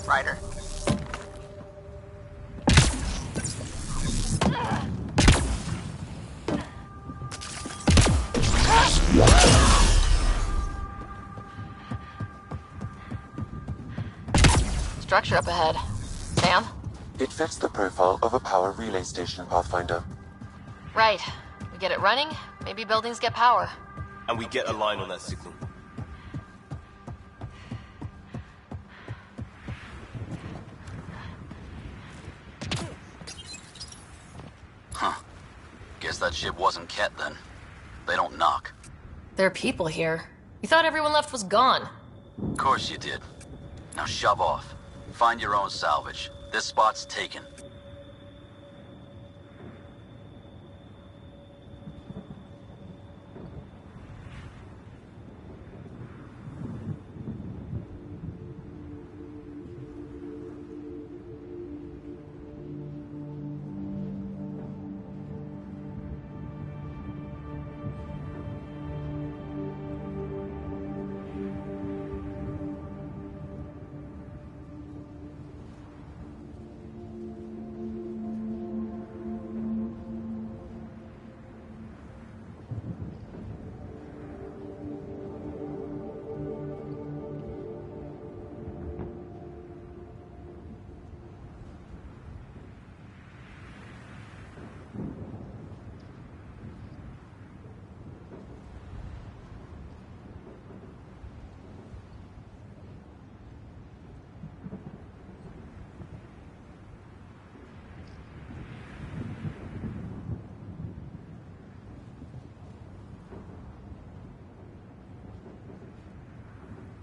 Ryder. Structure up ahead. Sam? It fits the profile of a power relay station, Pathfinder. Right. We get it running, maybe buildings get power. And we get a line on that signal. Huh. Guess that ship wasn't Ket then. They don't knock. There are people here. You thought everyone left was gone. Of course you did. Now shove off. Find your own salvage. This spot's taken.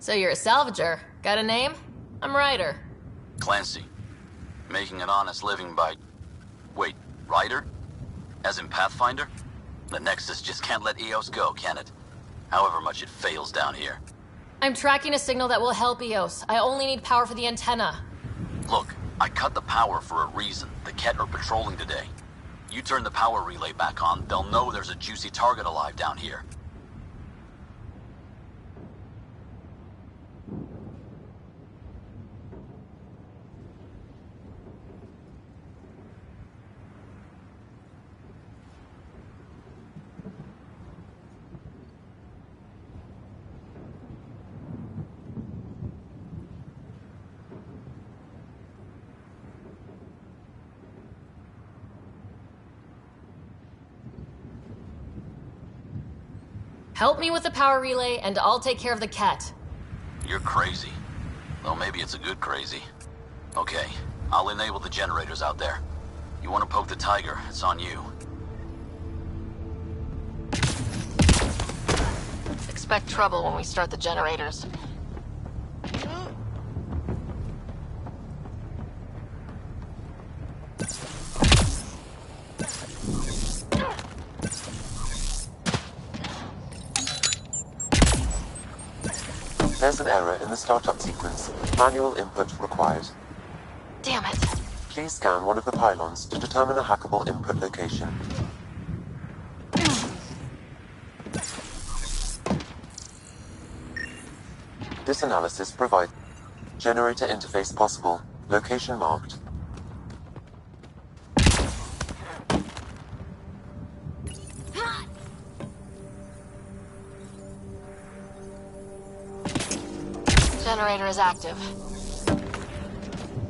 So you're a salvager. Got a name? I'm Ryder. Clancy. Making an honest living by... Wait, Ryder? As in Pathfinder? The Nexus just can't let EOS go, can it? However much it fails down here. I'm tracking a signal that will help EOS. I only need power for the antenna. Look, I cut the power for a reason. The Ket are patrolling today. You turn the power relay back on, they'll know there's a juicy target alive down here. Help me with the power relay, and I'll take care of the Ket. You're crazy. Well, maybe it's a good crazy. Okay, I'll enable the generators out there. You want to poke the tiger, it's on you. Expect trouble when we start the generators. There's an error in the startup sequence. Manual input required. Damn it. Please scan one of the pylons to determine a hackable input location. This analysis provides generator interface possible. Location marked. Generator is active.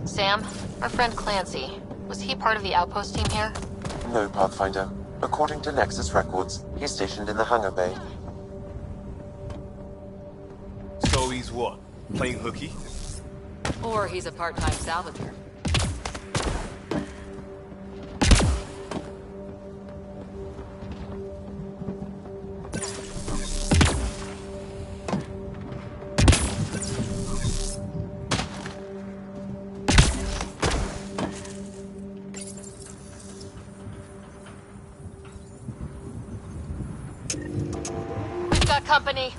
Sam, our friend Clancy, was he part of the outpost team here? No, Pathfinder. According to Nexus records, he's stationed in the hangar bay. So he's what? Playing hooky? Or he's a part-time salvager. We've got company.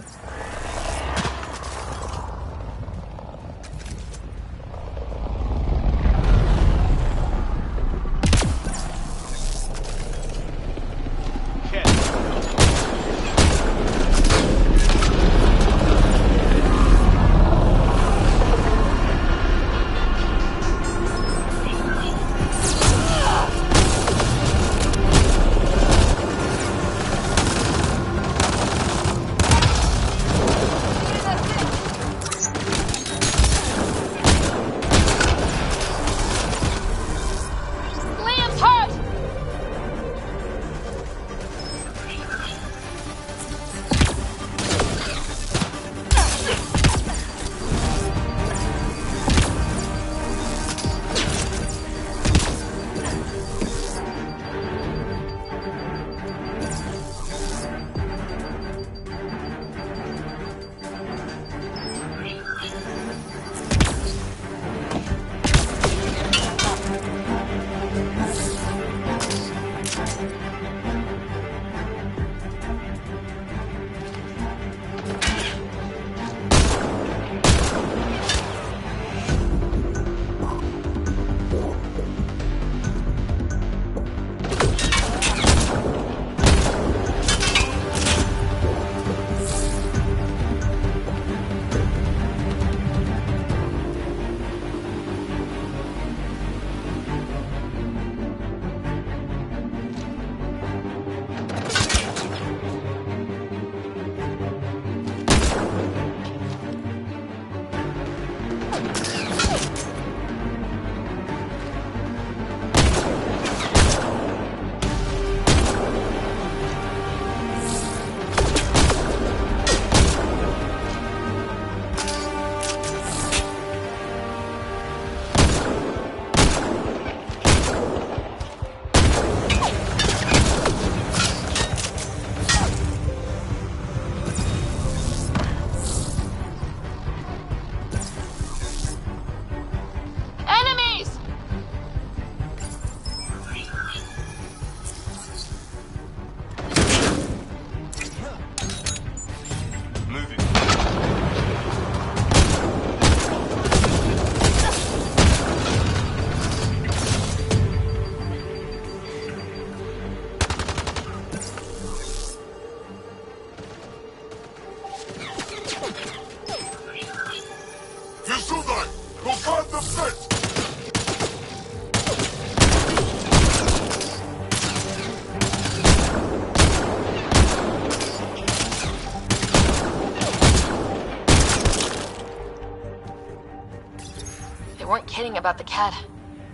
saying about the cat?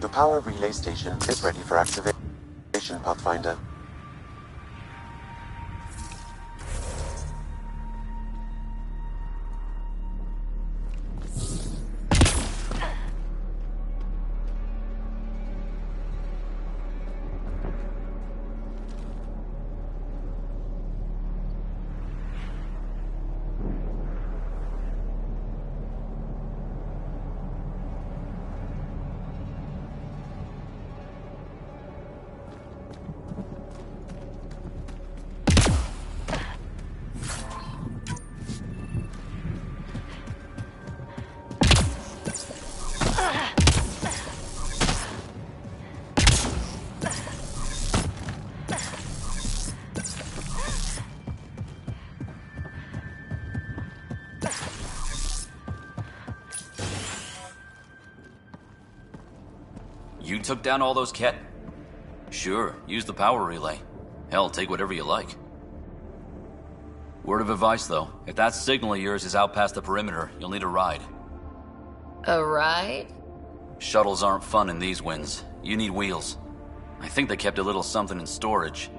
The power relay station is ready for activation, Pathfinder. You took down all those cat... Sure, use the power relay. Hell, take whatever you like. Word of advice, though. If that signal of yours is out past the perimeter, you'll need a ride. A ride? Shuttles aren't fun in these winds. You need wheels. I think they kept a little something in storage.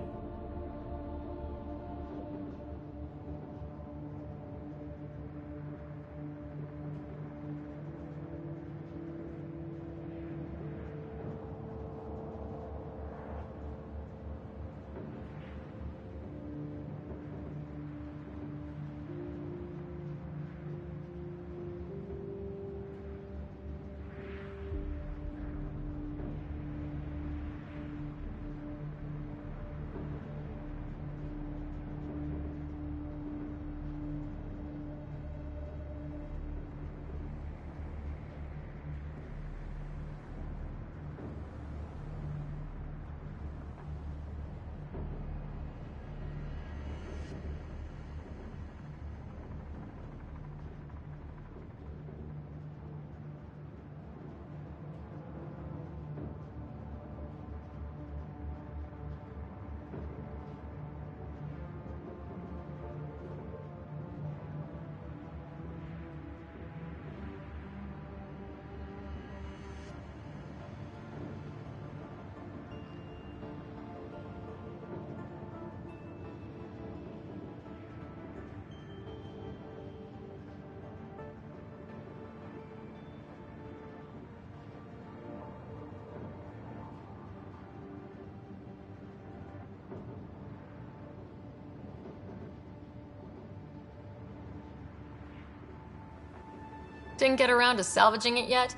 Didn't get around to salvaging it yet?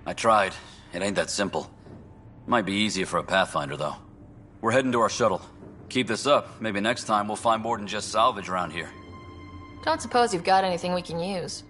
I tried. It ain't that simple. Might be easier for a Pathfinder, though. We're heading to our shuttle. Keep this up. Maybe next time we'll find more than just salvage around here. Don't suppose you've got anything we can use.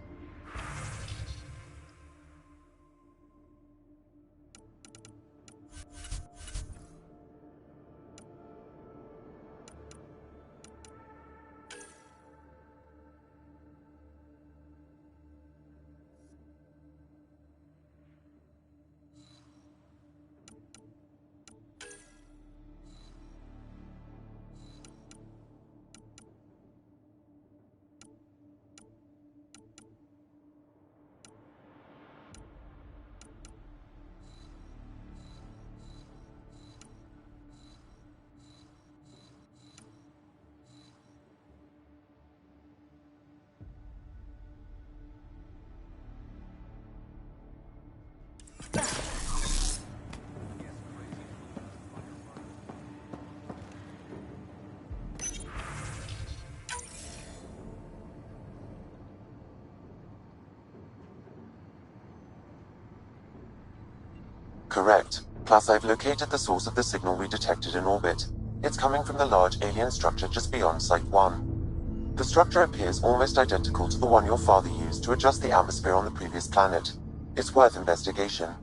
Correct. Plus, I've located the source of the signal we detected in orbit. It's coming from the large alien structure just beyond Site 1. The structure appears almost identical to the one your father used to adjust the atmosphere on the previous planet. It's worth investigation.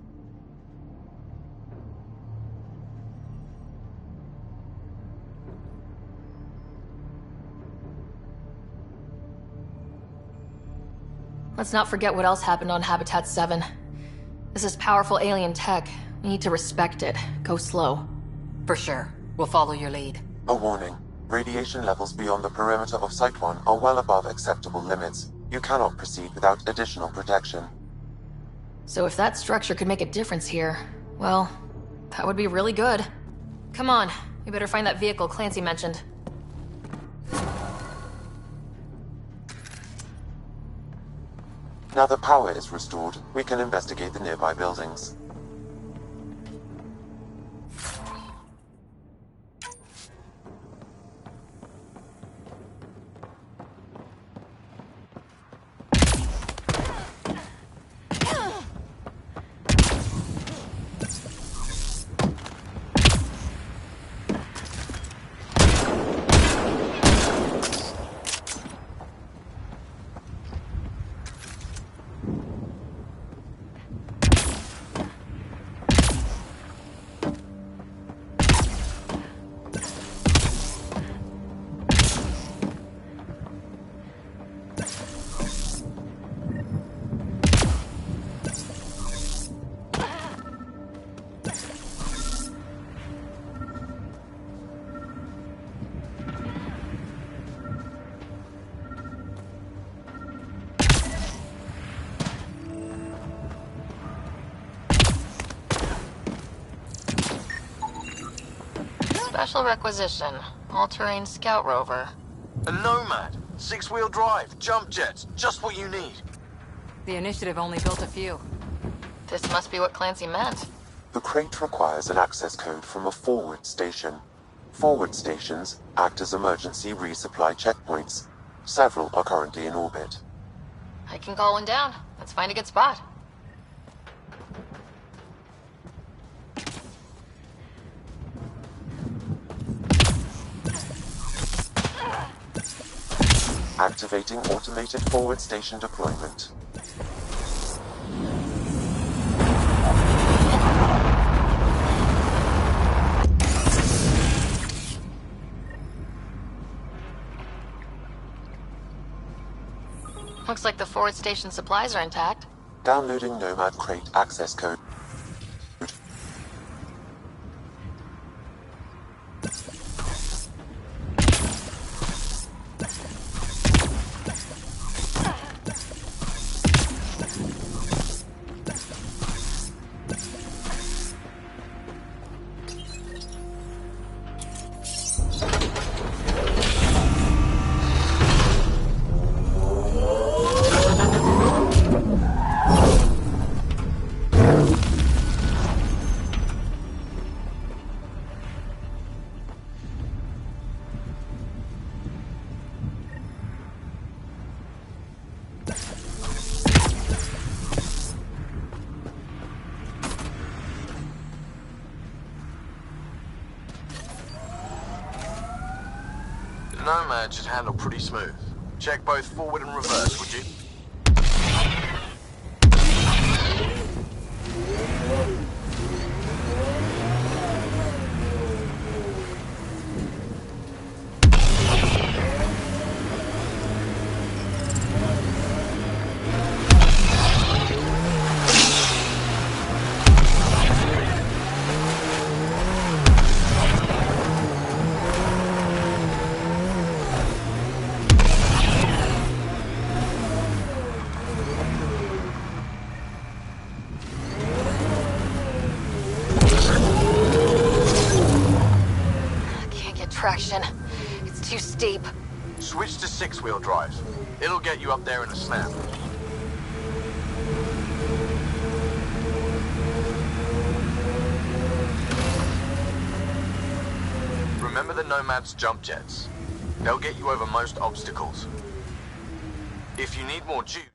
Let's not forget what else happened on Habitat 7. This is powerful alien tech. We need to respect it. Go slow. For sure. We'll follow your lead. A warning. Radiation levels beyond the perimeter of Site 1 are well above acceptable limits. You cannot proceed without additional protection. So if that structure could make a difference here, well, that would be really good. Come on, we better find that vehicle Clancy mentioned. Now that power is restored, we can investigate the nearby buildings. Special requisition. All-terrain scout rover. A Nomad. 6-wheel drive. Jump jets. Just what you need. The initiative only built a few. This must be what Clancy meant. The crate requires an access code from a forward station. Forward stations act as emergency resupply checkpoints. Several are currently in orbit. I can call one down. Let's find a good spot. Activating automated forward station deployment. Looks like the forward station supplies are intact. Downloading Nomad crate access code. Nomad should handle pretty smooth. Check both forward and reverse, would you? Traction. It's too steep. Switch to 6-wheel drive. It'll get you up there in a snap. Remember the Nomad's jump jets. They'll get you over most obstacles. If you need more juice...